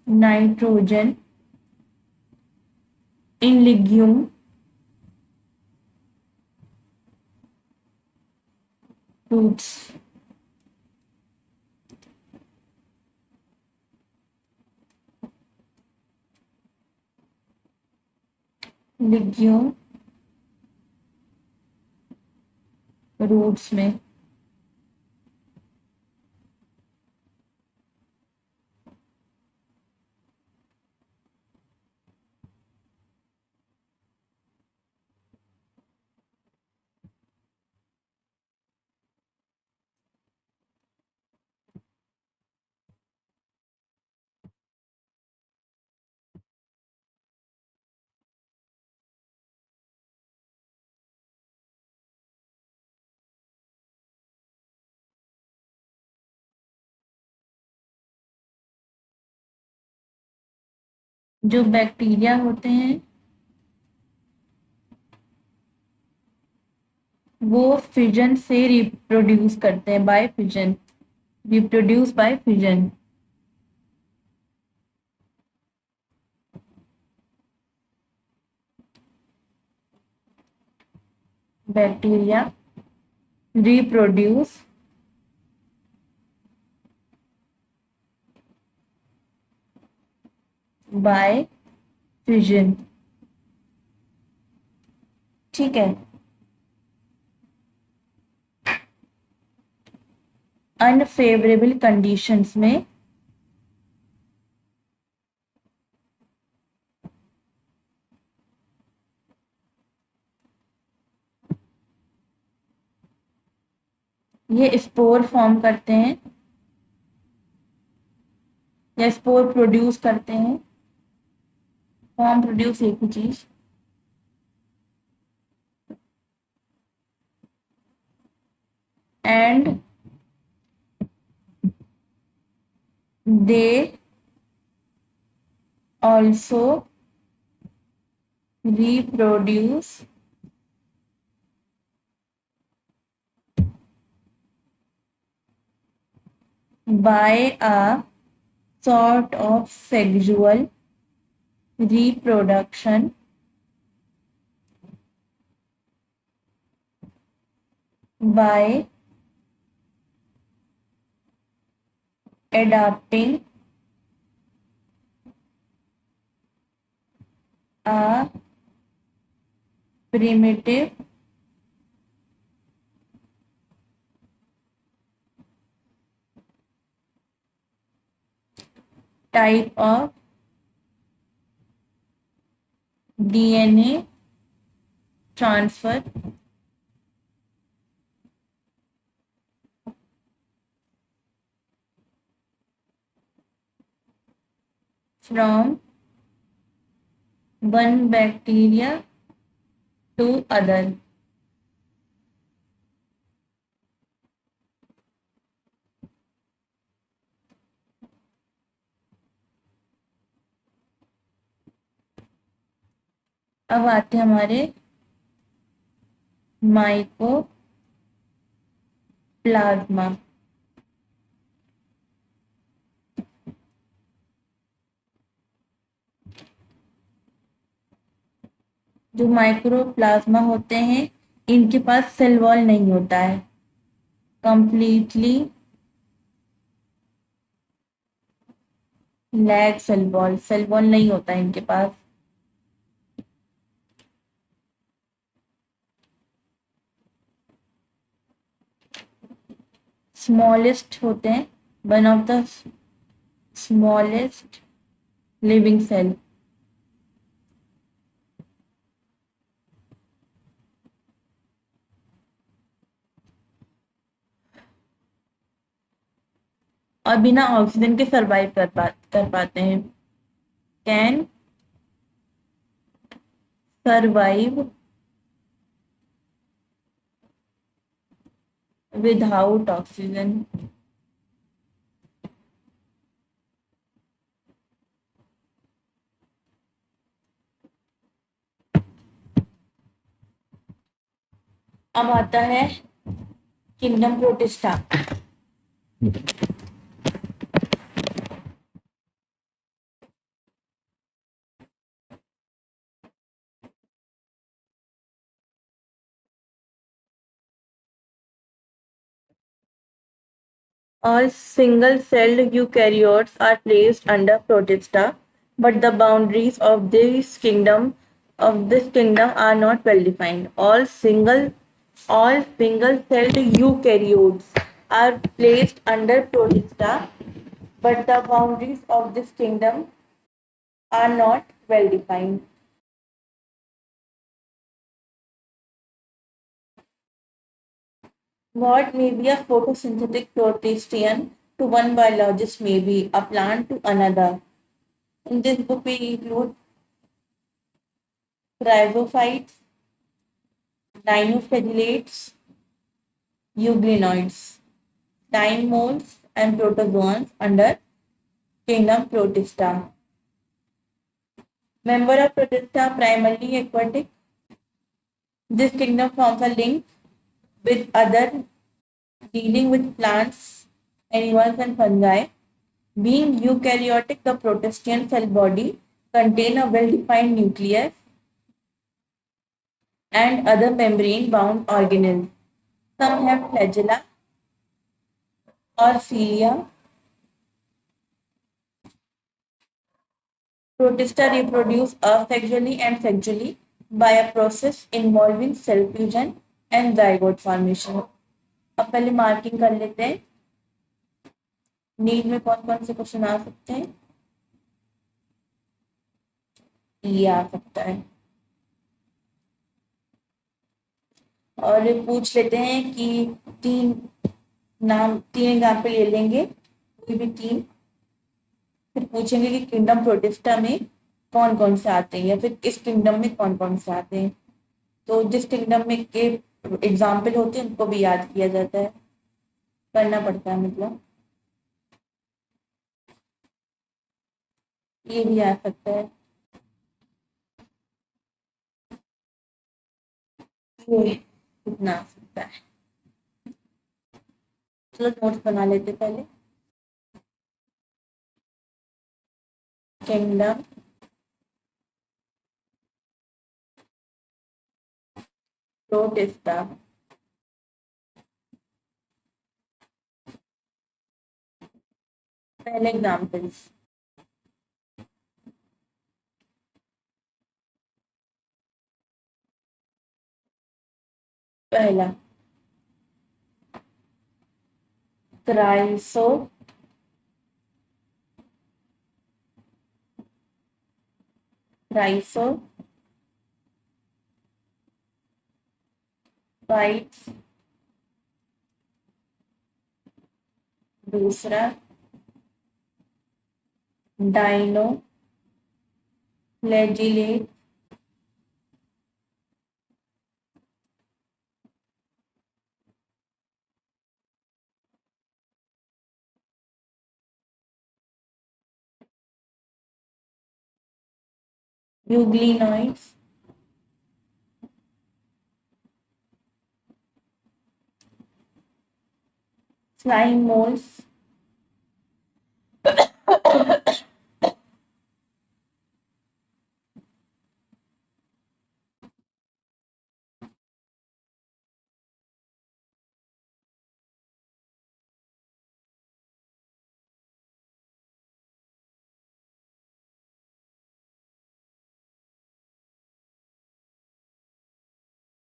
S1: nitrogen in legume fruits. Legume roots में। जो बैक्टीरिया होते हैं वो फिजन से रिप्रोड्यूस करते हैं, by fission, reproduce by fission. Bacteria reproduce by fission. ठीक है। अनफेवरेबल कंडीशंस में ये स्पोर फॉर्म करते हैं या स्पोर प्रोड्यूस करते हैं। फॉर्म प्रोड्यूस एक ही चीज। And they also reproduce by a sort of sexual reproduction by adapting a primitive type of DNA transfer from one bacteria to other। अब आते हैं हमारे माइकोप्लाज्मा। जो माइक्रोप्लाज्मा होते हैं इनके पास सेल वॉल नहीं होता है, कंप्लीटली लैग सेल वॉल नहीं होता है इनके पास। स्मॉलेस्ट होते हैं, one of the smallest living cell. और बिना ऑक्सीजन के सरवाइव कर पाते हैं। Can survive without oxygen. अब आता है kingdom Protista. All single-celled eukaryotes are placed under Protista, but the boundaries of this kingdom are not well defined. All single-celled eukaryotes are placed under Protista, but the boundaries of this kingdom are not well defined. What may be a photosynthetic protistian to one biologist may be a plant to another. In this book, we include chrysophytes, dinoflagellates, euglenoids, time moles, and protozoans under kingdom Protista. Member of Protista primarily aquatic. This kingdom forms a link with other dealing with plants, animals, and fungi. Being eukaryotic, the Protistian cell body contain a well-defined nucleus and other membrane-bound organelles. Some have flagella or cilia. Protista reproduce asexually and sexually by a process involving cell fusion and zygote formation. अब पहले marking कर लेते हैं NEET में कौन कौन से question आ सकते हैं। ये आ सकता है और पूछ लेते हैं कि तीन एग्जाम्पल ले लेंगे कोई भी तीन, फिर पूछेंगे कि किंगडम प्रोटिस्टा में कौन कौन से आते हैं या फिर इस किंगडम में कौन कौन से आते हैं। तो जिस किंगडम में के एग्जाम्पल होते हैं उनको भी याद किया जाता है, करना पड़ता है मतलब। ये भी आ सकता है, ये कितना आ सकता है। चलो नोट्स बना लेते पहले। किंगडम प्रोटिस्टा, पहले एग्जाम्पल्स। पहला क्राइसो क्राइसो फाइट्स। दूसरा dinoflagellate. Euglenoids. Slime moulds.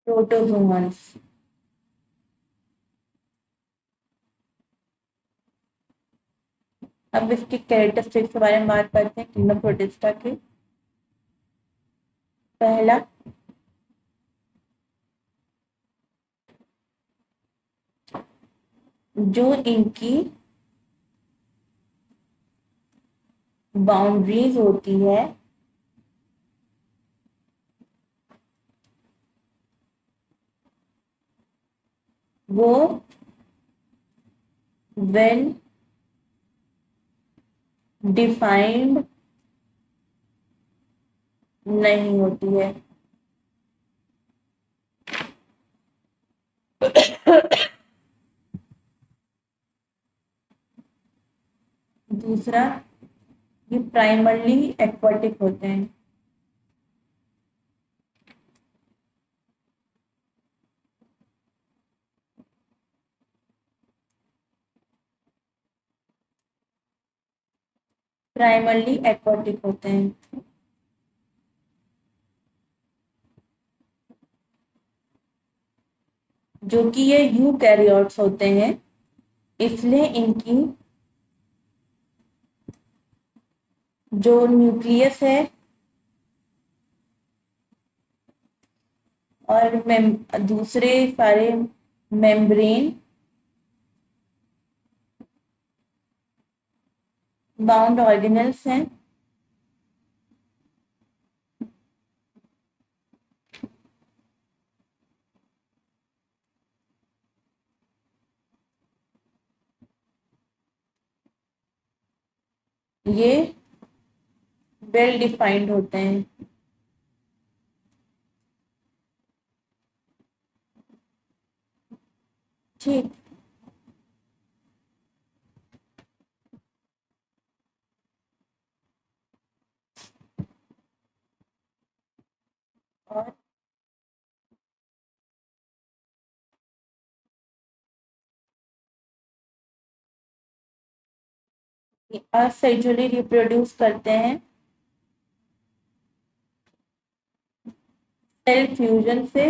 S1: Protozoans. अब इसके कैरेक्टरिस्टिक्स के बारे में बात करते हैं किंगडम प्रोटिस्टा के। पहला जो इनकी बाउंड्रीज होती है वो वेल डिफाइंड नहीं होती है। दूसरा, ये प्राइमरली एक्वाटिक होते हैं। प्राइमरली एक्वाटिक होते हैं, जो कि ये यूकैरियोट्स होते हैं, इसलिए इनकी जो न्यूक्लियस है और दूसरे सारे मेम्ब्रेन बाउंड ऑर्गेनल्स हैं, ये वेल डिफाइंड होते हैं। ठीक। और ये असेक्सुअली रिप्रोड्यूस करते हैं सेल फ्यूजन से,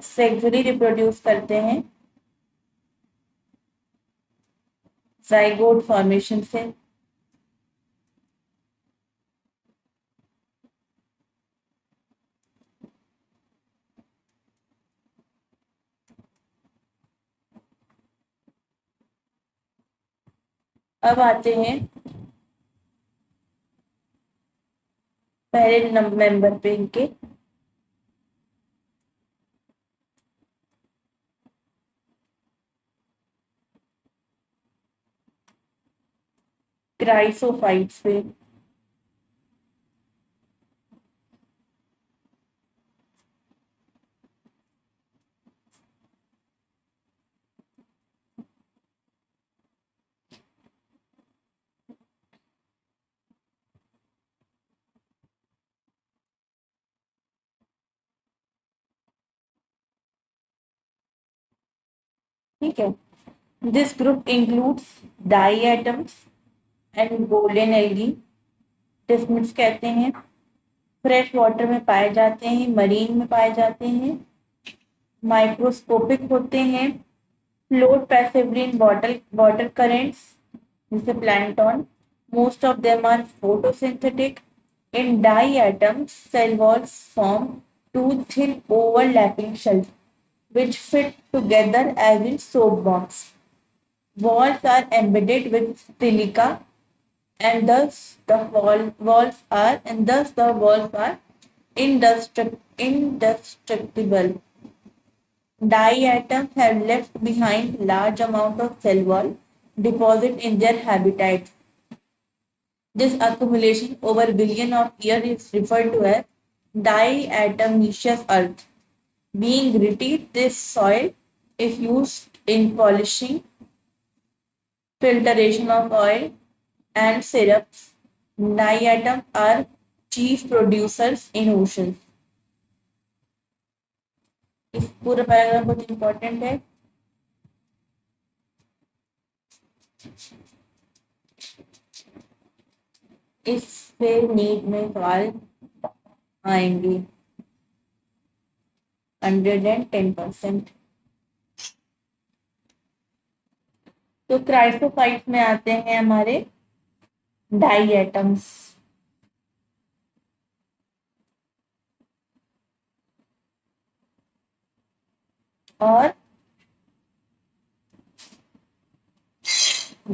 S1: सेक्सुअली रिप्रोड्यूस करते हैं जाइगोट फॉर्मेशन से। अब आते हैं पहले मेंबर पे इनके, क्राइसोफाइट्स पे। ठीक है, this group includes diatoms and golden algae, desmids कहते हैं, फ्रेश वाटर में पाए जाते हैं, मरीन में पाए जाते हैं, माइक्रोस्कोपिक होते हैं, float passively in water currents जैसे plankton, most of them are photosynthetic. In diatoms cell walls form two thin overlapping shells which fit together as in soap box. Walls are embedded with silica and thus the walls are indestructible. Diatoms have left behind large amount of cell wall deposit in their habitats. This accumulation over billion of years is referred to as diatomaceous earth. Being gritty, this soil is used in polishing, filtration of oil and syrups. Diatoms are chief producers in oceans. इस पूरा paragraph बहुत important है। इससे NEET में सवाल आएंगे 110%। तो chrysophytes में आते हैं हमारे डाई एटम्स, और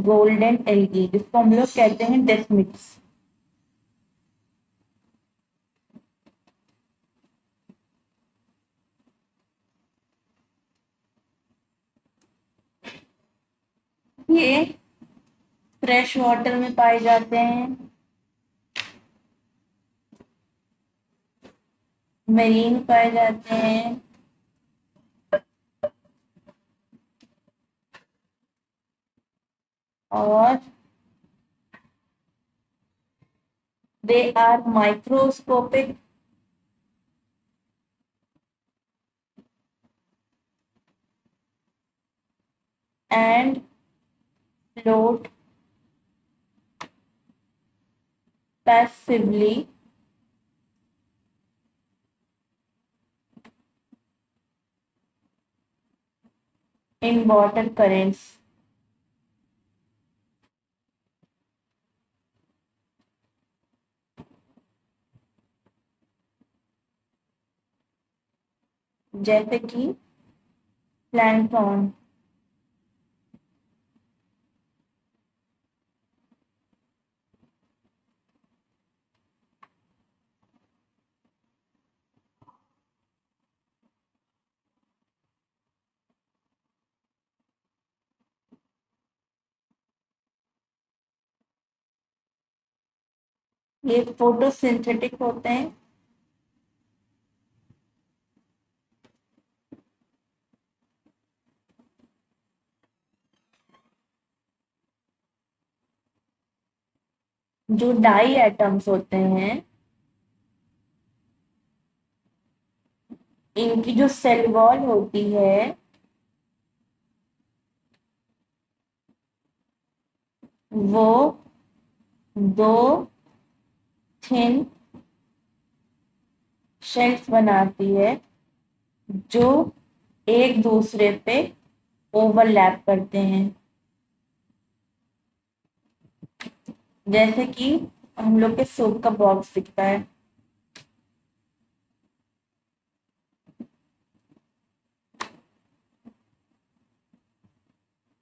S1: गोल्डन एल्गी, जिसको हम लोग कहते हैं डेस्मिड्स। ये फ्रेश वाटर में पाए जाते हैं, मरीन पाए जाते हैं, और they are microscopic and float passively in water currents. जैसे कि प्लैंकटन। ये फोटोसिंथेटिक होते हैं, जो डाई एटम्स होते हैं, इनकी जो सेल वॉल होती है वो दो थिन शेल्स बनाती है जो एक दूसरे पे ओवरलैप करते हैं। जैसे कि हम लोग के सोप का बॉक्स दिखता है।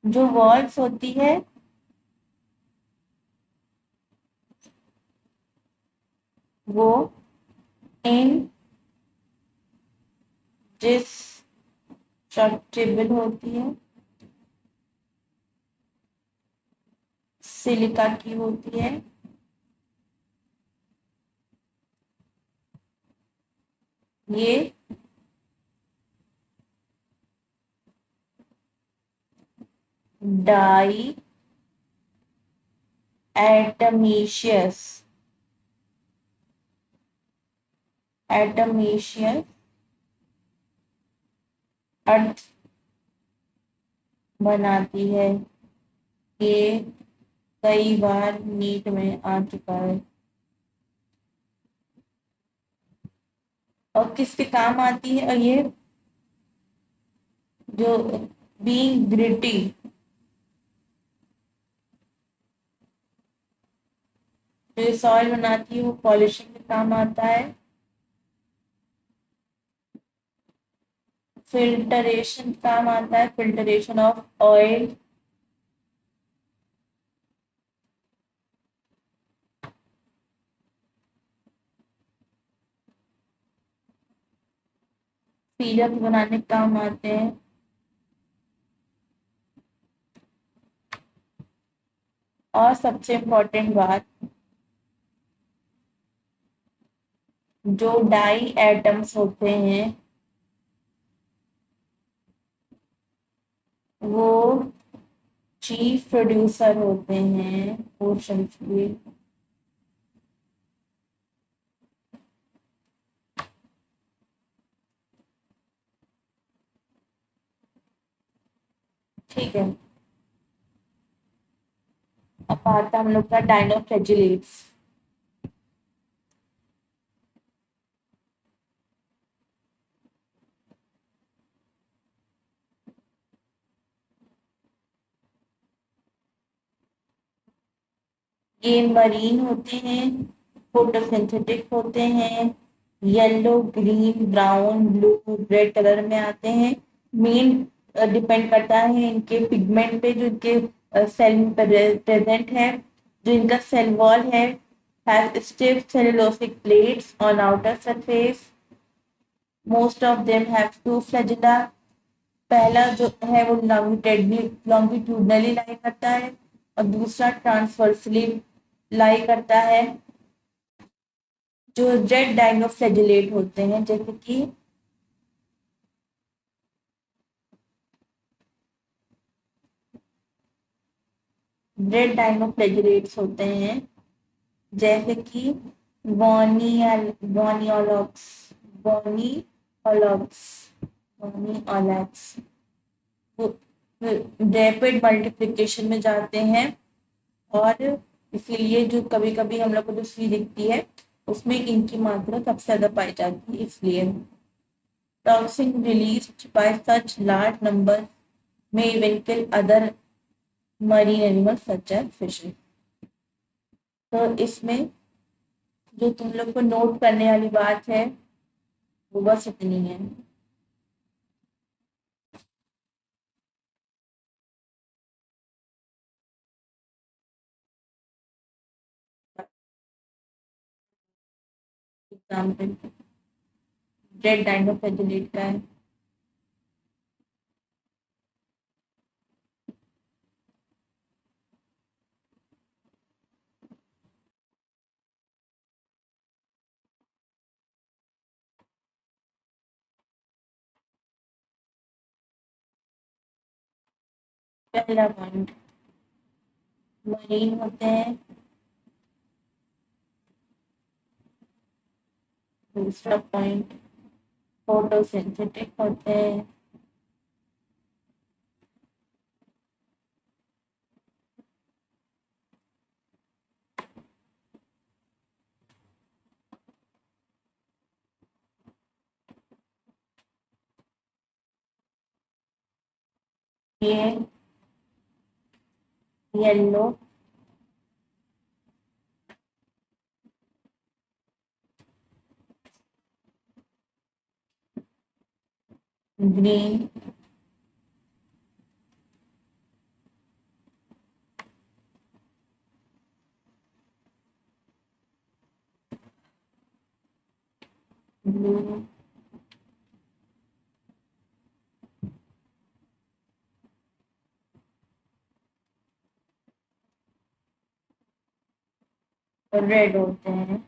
S1: जो वॉल्स होती है वो इंडिस्ट्रक्टिबल होती है, सिलिका की होती है, ये डाई एटमीशियस एटमीशियस अर्थ बनाती है। ये कई बार नीट में आ चुका है और किसके काम आती है। और ये जो बीइंग ग्रिटी, जो ये सॉइल बनाती है वो पॉलिशिंग में काम आता है, फिल्टरेशन काम आता है, फिल्टरेशन ऑफ ऑयल, सिरप बनाने के काम आते हैं, और सबसे इम्पोर्टेंट बात, जो डाई एटम्स होते हैं वो चीफ प्रोड्यूसर होते हैं ओशंस के। ठीक है, अब आता हम लोग का डायनोफ्लैजिलेट्स। ये मरीन होते हैं, फोटोसिंथेटिक होते हैं, yellow, green, brown, blue, red colour में आते हैं। मेन डिपेंड करता है इनके पिगमेंट पे, जो इनके सेल में प्रेजेंट है। जो इनका सेल वॉल है have stiff cellulosic plates on outer surface. Most of them have two flagella. पहला जो है वो लॉन्गिट्यूडनली लाई करता है और दूसरा ट्रांसवर्सली लाई करता है। जो जेड डाइनोफ्लैजिलेट होते हैं जैसे कि रेड डाइनोफ्लैजिलेट्स होते हैं जैसे कि बॉनियोलॉक्स बॉनियोलॉक्स बॉनियोलॉक्स रैपिड मल्टीप्लिकेशन में जाते हैं और इसीलिए जो कभी कभी हम लोग को जो सी दिखती है उसमें इनकी मात्रा सबसे ज्यादा पाई जाती है। इसलिए toxin released by such large number में even kill other marine animals such as fishes. तो इसमें जो तुम लोग को नोट करने वाली बात है वो बस इतनी है। एग्जाम्पल रेड डाइनोफ्लैजिलेट का है। पहला पॉइंट मरीन होते हैं। दूसरा पॉइंट फोटोसिंथेटिक होते हैं। ये येलो ग्रीन ब्लू और रेड होते हैं।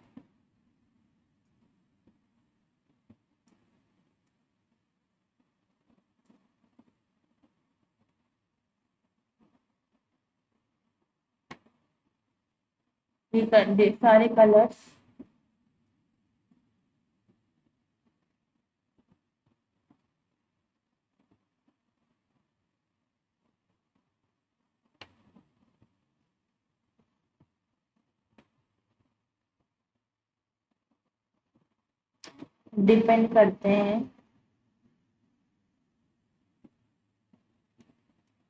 S1: ये सारे कलर्स डिपेंड करते हैं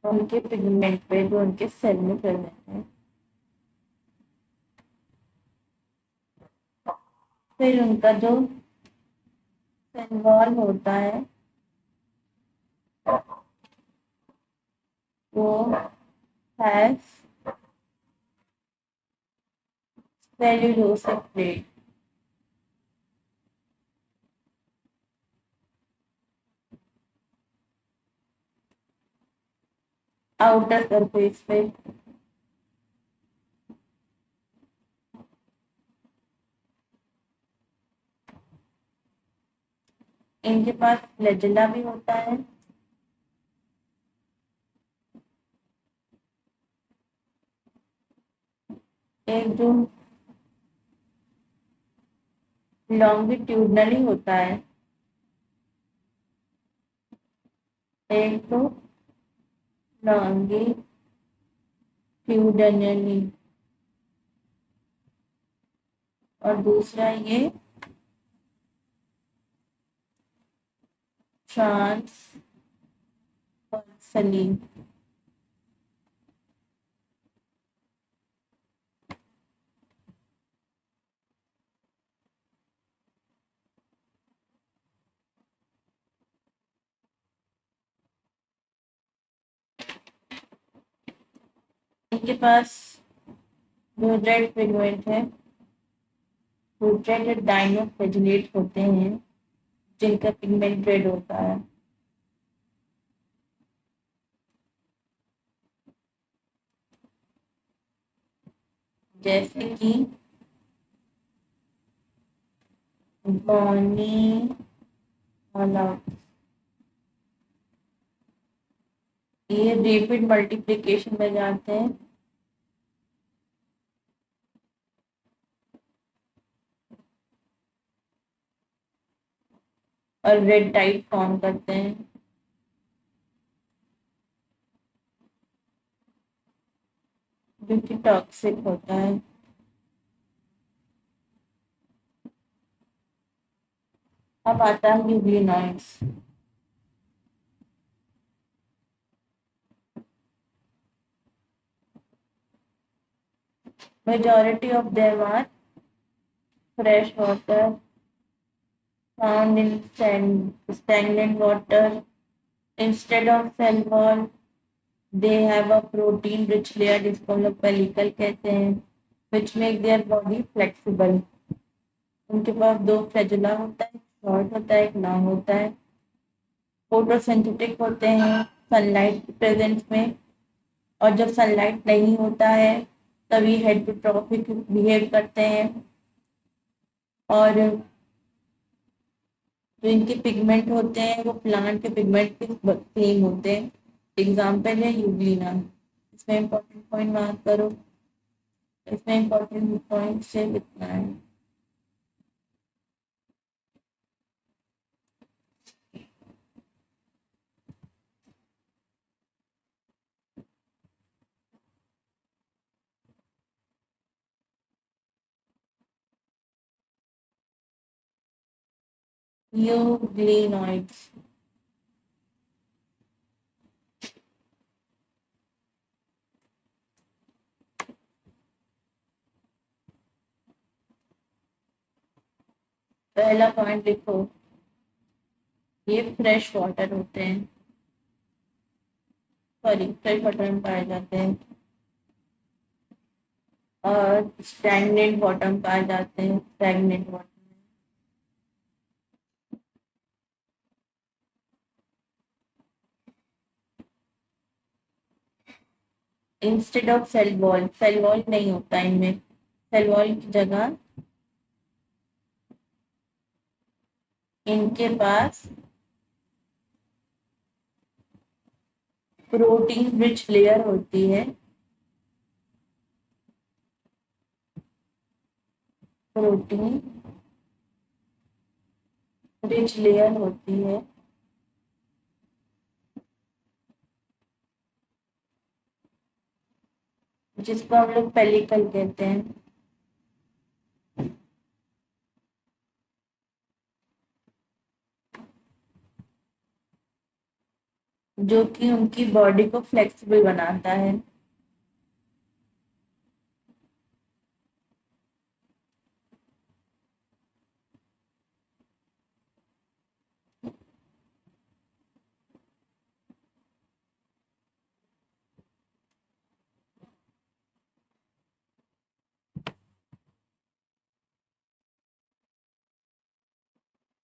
S1: उनके पिगमेंट पे जो उनके सेल में प्रेजेंट है। फिर उनका जो सेल वॉल होता है वो has cellulosic plate. Outer surface पे इनके पास फ्लैजिला भी होता है। एक जो लॉन्गिट्यूडनली होता है एक तो लॉन्गिट्यूडनली और दूसरा ये ट्रांसवर्सली। इनके पास जो रेड पिगमेंट है वो रेड डाइनोफ्लेजिलेट होते हैं जिनका पिगमेंट रेड होता है। जैसे कि बॉनी वाला, ये रेपिड मल्टीप्लिकेशन में जाते हैं और रेड टाइड फॉर्म करते हैं। जो कि टॉक्सिक होता है। अब आता है euglenoids. Majority of them are fresh water found in stagnant water. Instead of cell wall, they have a protein-rich layer जिसको हम लोग पेलिकल कहते हैं, which make their body flexible. उनके पास दो फ्लैजुला होता है, शॉर्ट होता है, एक लॉन्ग होता है। फोटोसिंथेटिक होते हैं सनलाइट की प्रेजेंस में, और जब सनलाइट नहीं होता है तभी हेटरोट्रॉफिक बिहेव करते हैं। और जो इनके पिगमेंट होते हैं वो प्लांट के पिगमेंट के सेम होते हैं। एग्जाम्पल है यूग्लिना। इसमें इंपॉर्टेंट पॉइंट मार्क करो। इसमें इंपॉर्टेंट पॉइंट से लिखना है। यूग्लिनॉइड्स। पहला पॉइंट लिखो, ये फ्रेश वाटर होते हैं, सॉरी फ्रेश वाटर में पाए जाते हैं, और स्टैग्नेंट वाटर में पाए जाते हैं, stagnant water. Instead of cell wall नहीं होता इनमें। सेल वॉल की जगह इनके पास प्रोटीन रिच लेयर होती है। प्रोटीन रिच लेयर होती है जिसको हम लोग पेलिकल कहते हैं। जो कि उनकी बॉडी को फ्लेक्सिबल बनाता है।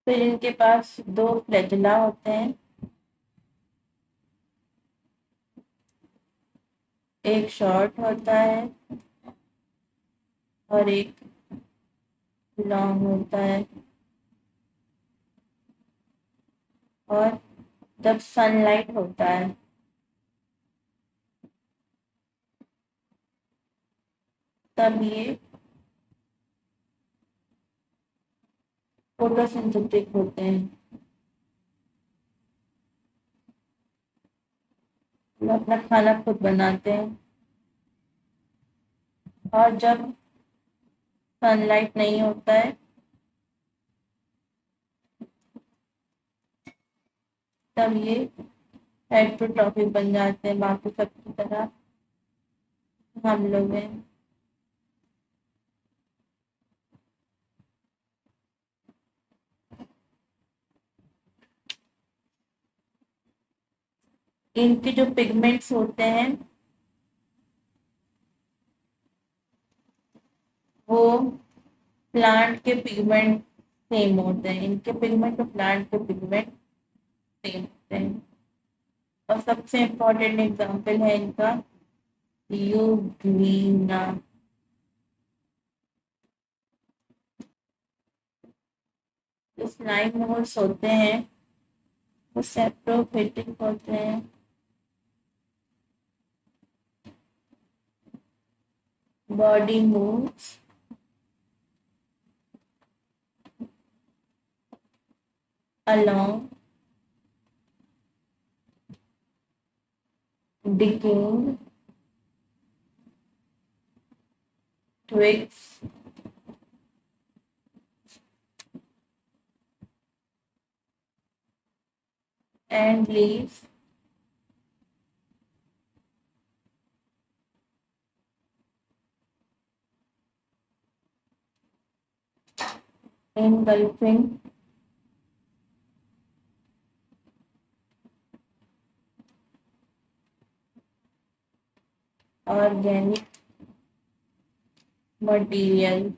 S1: फिर इनके पास दो फ्लैजुला होते हैं, एक शॉर्ट होता है और एक लॉन्ग होता है। और जब सनलाइट होता है तब ये फोटोसिंथेटिक होते हैं, वो अपना खाना खुद बनाते हैं। और जब सनलाइट नहीं होता है तब ये हेटरोट्रॉफिक बन जाते हैं बाकी सबकी तरह। हम लोग हैं। इनके जो पिगमेंट्स होते हैं प्लांट के पिगमेंट सेम होते हैं, इनके पिगमेंट और प्लांट के पिगमेंट सेम होते हैं। और सबसे इम्पोर्टेंट एग्जाम्पल है इनका यूग्लीना। जो स्लाइम मोल्स होते हैं वो सेप्रोफिटिक होते हैं। Body moves along decaying twigs and leaves engulfing organic material।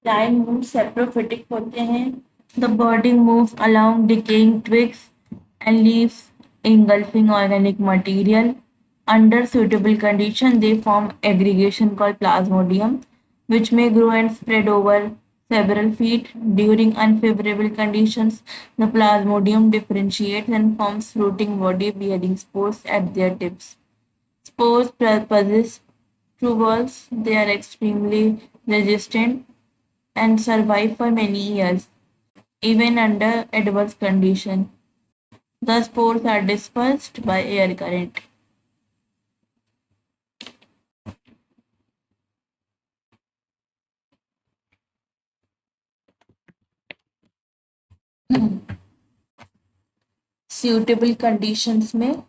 S1: Time moves saprophytic होते हैं। The body moves along decaying twigs and leaves, engulfing organic material. Under suitable condition, they form aggregation called plasmodium, which may grow and spread over several feet. During unfavorable conditions, the plasmodium differentiates and forms floating body bearing spores at their tips. Spores possess true walls. They are extremely resistant and survive for many years, even under adverse conditions. The spores are dispersed by air current. Suitable conditions में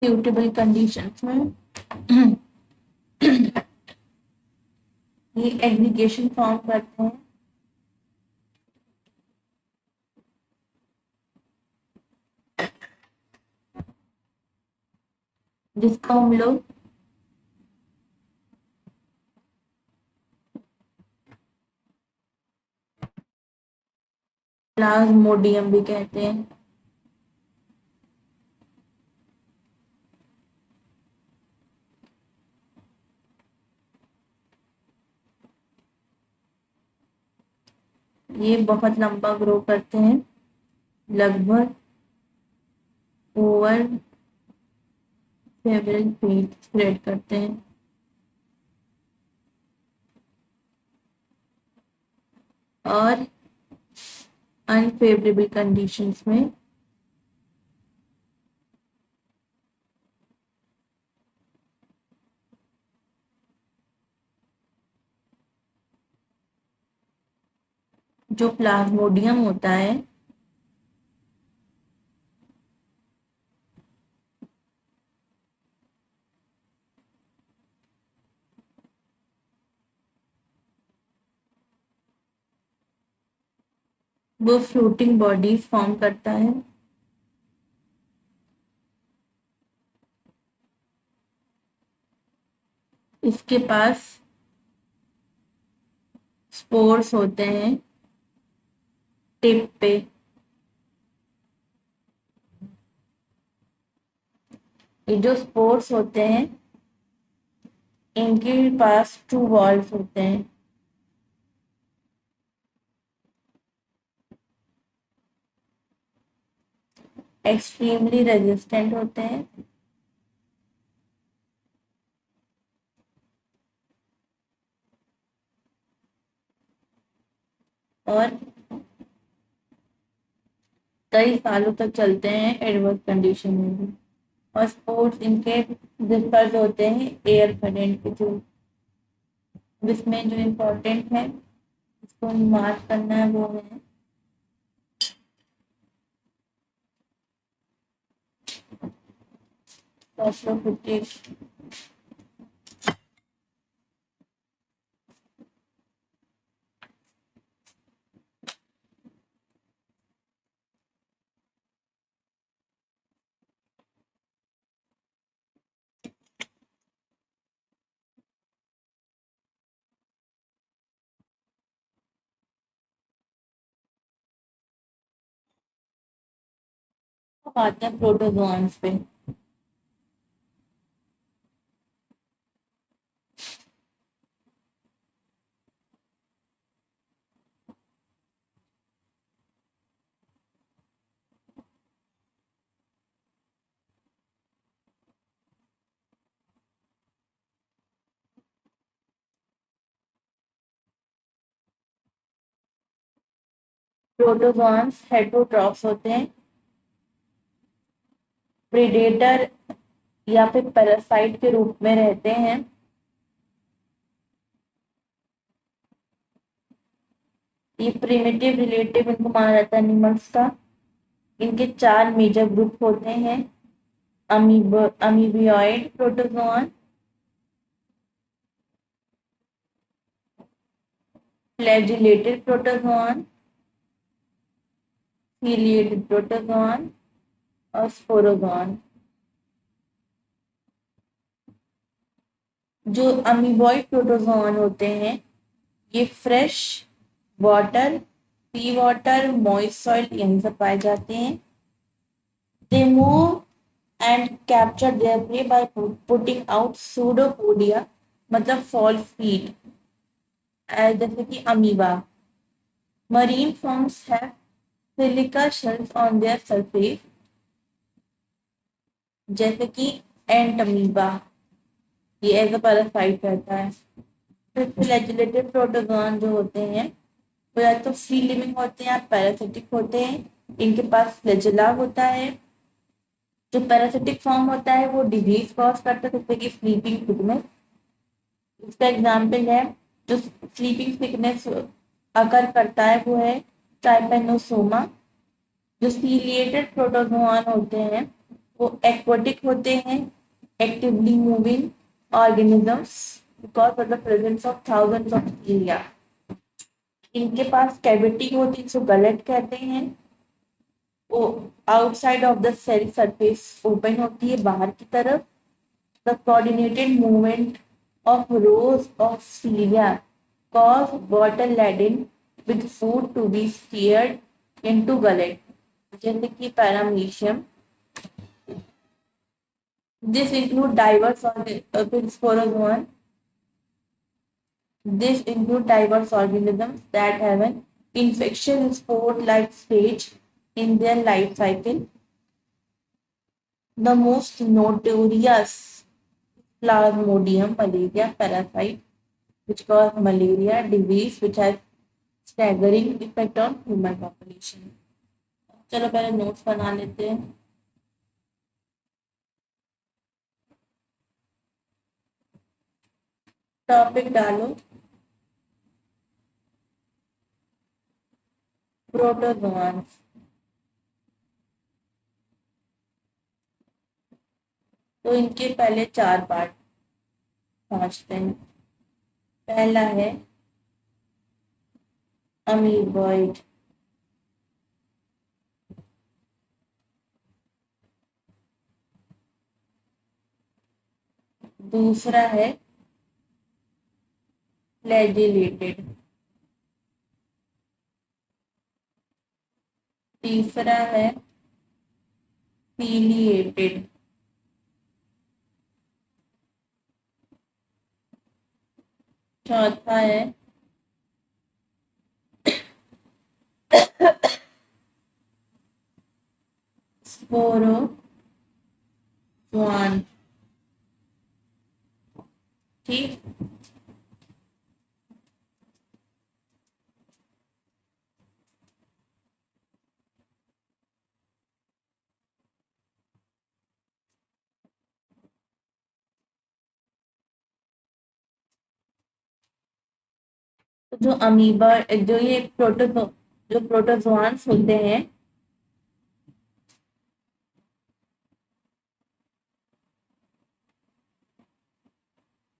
S1: suitable conditions में ये aggregation form करते हैं, जिसको हम लोग Plasmodium भी कहते हैं। ये बहुत लंबा ग्रो करते हैं, लगभग ओवर सेवरल फीट स्प्रेड करते हैं। और अनफेवरेबल कंडीशंस में जो प्लाज्मोडियम होता है वो फ्लोटिंग बॉडीज फॉर्म करता है। इसके पास स्पोर्स होते हैं टिप पे। ये जो स्पोर्स होते हैं इनके पास टू वॉल्स होते हैं। एक्सट्रीमली रेजिस्टेंट होते हैं और कई सालों तक चलते हैं एडवर्स कंडीशन में भी। और स्पोर्ट्स इनके डिफर होते हैं एयर करंट के थ्रू। इसमें जो इम्पोर्टेंट है इसको मार्क करना है वो है सॉफ्टवेयर। अब आते हैं प्रोटोजोन्स पे। प्रोटोजोन्स हेटरोट्रॉफ्स होते हैं, प्रेडेटर या फिर पैरासाइट के रूप में रहते हैं। ये प्रिमिटिव रिलेटिव इनको माना जाता है एनिमल्स का। इनके 4 मेजर ग्रुप होते हैं। Amoeboid protozoan, flagellated protozoan, ciliated protozoan और स्पोरोजोन। जो अमीबॉइड प्रोटोजोन होते हैं ये fresh water, sea water, moist soil यहीं से पाए जाते हैं। They move and capture their prey by putting out pseudopodia, मतलब फॉल फीट, जैसे कि amoeba. Marine forms have silica shells on their surface, जैसे कि एंट अमीबा, ये एज अ पैरासाइट रहता है। फिर फ्लैजिलेटेड प्रोटोजोन जो होते हैं वो या तो फ्री लिविंग होते हैं या पैरासिटिक होते हैं। इनके पास फ्लैजिला होता है। जो पैरासिटिक फॉर्म होता है वो डिजीज कॉज करता है, जैसे कि स्लीपिंग सिकनेस। इसका एग्जाम्पल है जो स्लीपिंग सिकनेस अगर करता है वो है ट्राइपेनोसोमा। जो सीलिएटेड प्रोटोजोआन होते हैं वो एक्वाटिक होते हैं, actively moving organisms because of the presence of thousands of area. इनके पास कैविटी होती है जिसको गलेट कहते हैं। वो outside of the cell surface open होती है बाहर की तरफ। The coordinated movement of rows of cilia cause water laden with food to be steered into gullet, जैसे कि paramecium. This include diverse sporozoan. This include diverse organisms that have an infection spore-like stage in their life cycle. The most notorious Plasmodium malaria parasite, which cause malaria disease, which has staggering effect on human population. चलो पहले notes बना लेते हैं। Topic डालो प्रोटोजोआन्स। तो इनके पहले 4 part समझते हैं। पहला है अमीबॉइड, दूसरा है फ्लैजिलेटेड, तीसरा है सीलिएटेड, चौथा है स्पोरोजोआन। ठीक, तो जो अमीबा, जो ये जो प्रोटोजोआंस होते हैं,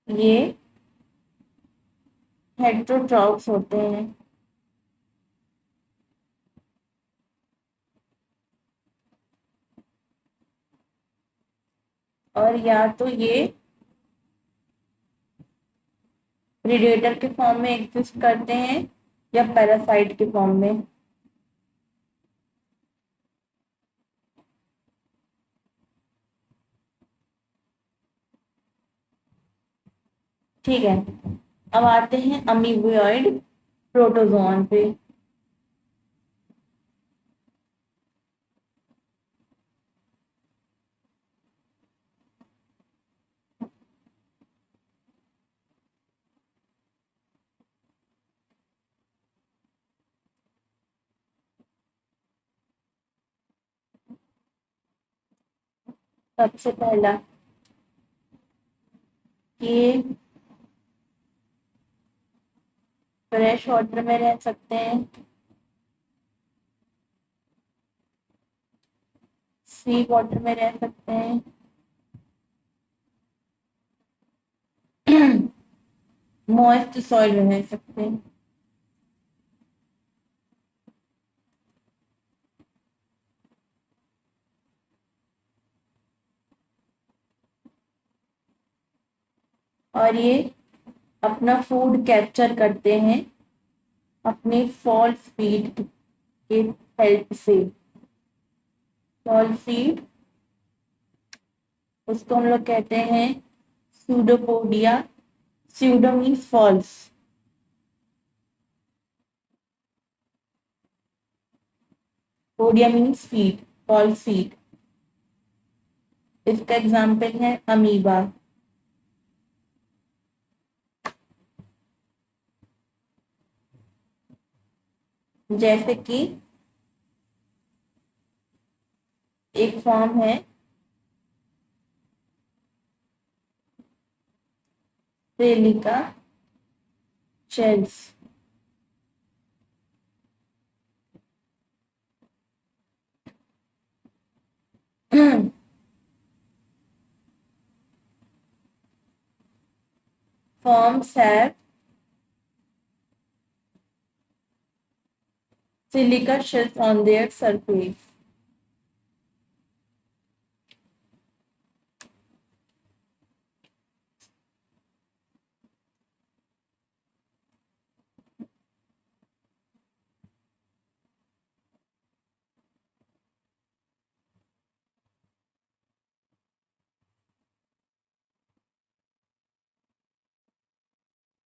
S1: ये हेटेरोट्रॉफ्स होते हैं। और या तो ये प्रीडेटर के फॉर्म में एग्जिस्ट करते हैं या पैरासाइट के फॉर्म में। ठीक है, अब आते हैं अमीबोइड प्रोटोजोन पे। सबसे पहला ये फ्रेश वाटर में रह सकते हैं, सी वाटर में रह सकते हैं, मॉइस्ट सॉइल में रह सकते हैं। और ये अपना फूड कैप्चर करते हैं अपने फॉल फीड के हेल्प से। फॉल फीड, उसको हम लोग कहते हैं pseudopodia. Pseudo means false, podia means feet, false feet. इसका एग्जाम्पल है अमीबा। जैसे कि एक फॉर्म है silica shells. Forms have silica shells on their surface.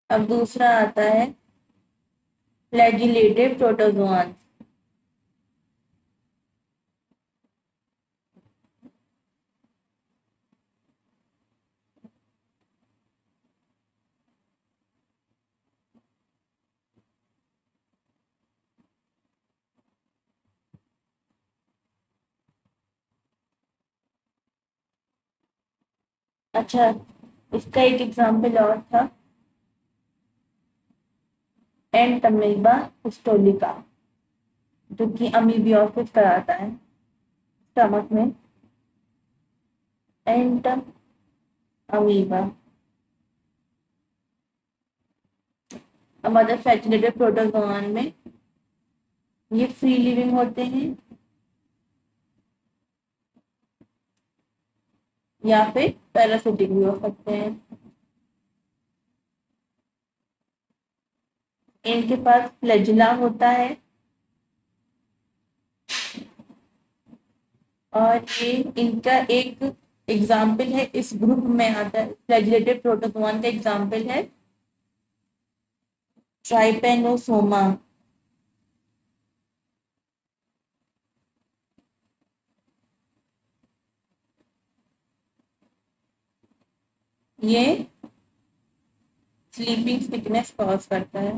S1: अब दूसरा आता है फ्लैजिलेटेड प्रोटोजोआन। अच्छा, इसका एक एग्जाम्पल और था एंटमीबा हिस्टोलिका, जो कि अमीबियोसिस कराता है स्टमक में। एंट अमीबा। अदर फ्लैजिलेटेड प्रोटोजोआन में ये फ्री लिविंग होते हैं या फिर पैरासिटिक भी हो सकते हैं। इनके पास फ्लैजिला होता है और ये इनका एक एग्जाम्पल है, इस ग्रुप में आता है फ्लैजिलेटेड प्रोटोजोआन का एग्जाम्पल है ट्राइपेनोसोमा। ये स्लीपिंग सिकनेस कॉज करता है।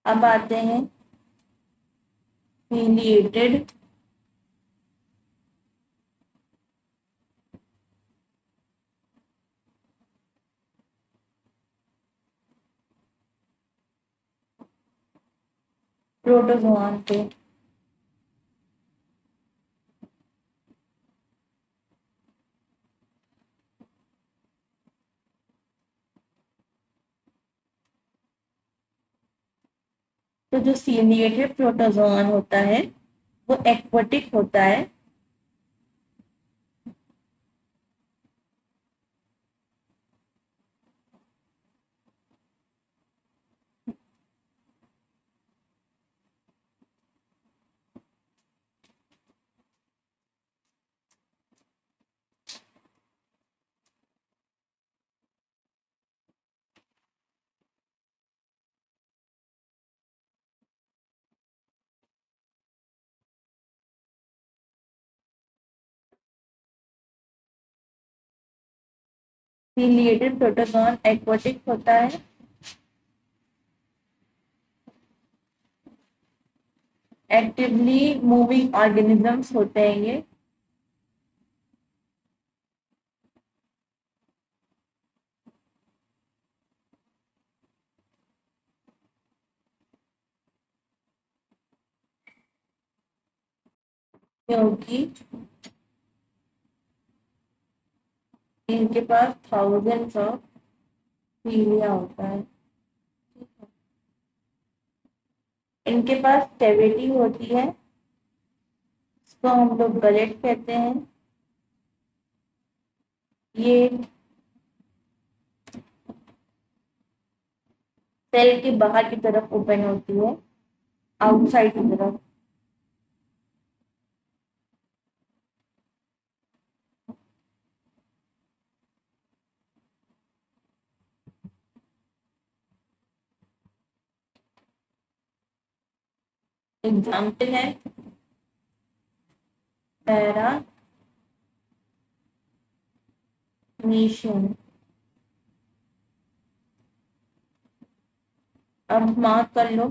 S1: अब आते हैं ciliated प्रोटोजोआन पे। तो जो ciliated प्रोटोजोआन होता है वो एक्वाटिक होता है, ciliated प्रोटोजोआन एक्वाटिक होता है, एक्टिवली मूविंग ऑर्गेनिजम्स होते हैं ये, क्योंकि इनके पास थाउजेंड्स ऑफ सीलिया होता है। इनके पास कैविटी होती है, इसको हम लोग गलेट कहते हैं। ये सेल के बाहर की तरफ ओपन होती है, आउटसाइड की तरफ। एग्जाम्पल है पैरामीशियम। अब मार्क कर लो,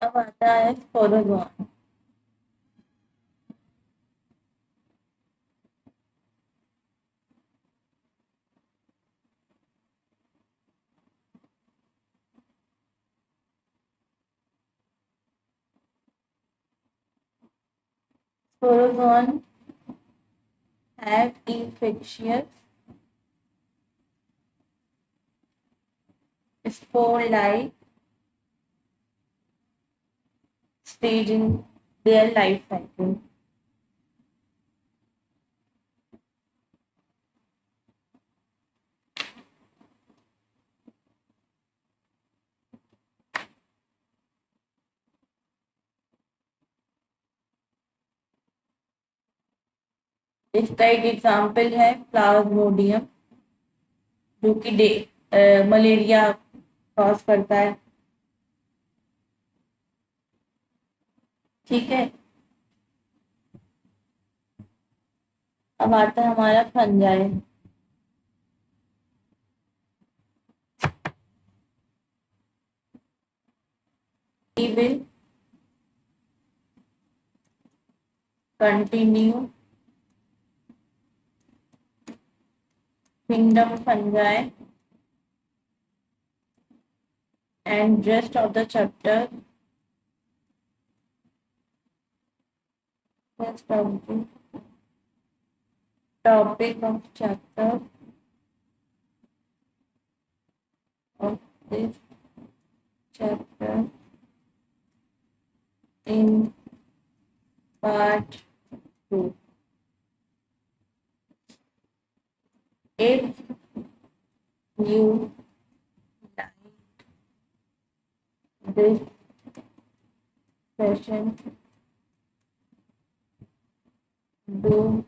S1: अब आता है Sporozoa. Sporozoan have infectious spore-like stage in their life cycle. इसका एक एग्जाम्पल है प्लाज्मोडियम, जो कि मलेरिया कॉज करता है। ठीक है, अब आता है हमारा fungi. We will continue kingdom fungi and rest of the chapter. Rest of the topic of chapter of this chapter in part 2. If you like this session. Do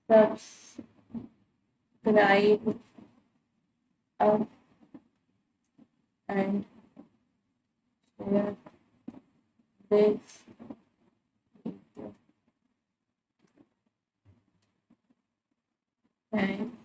S1: subscribe us and share this video. Thanks.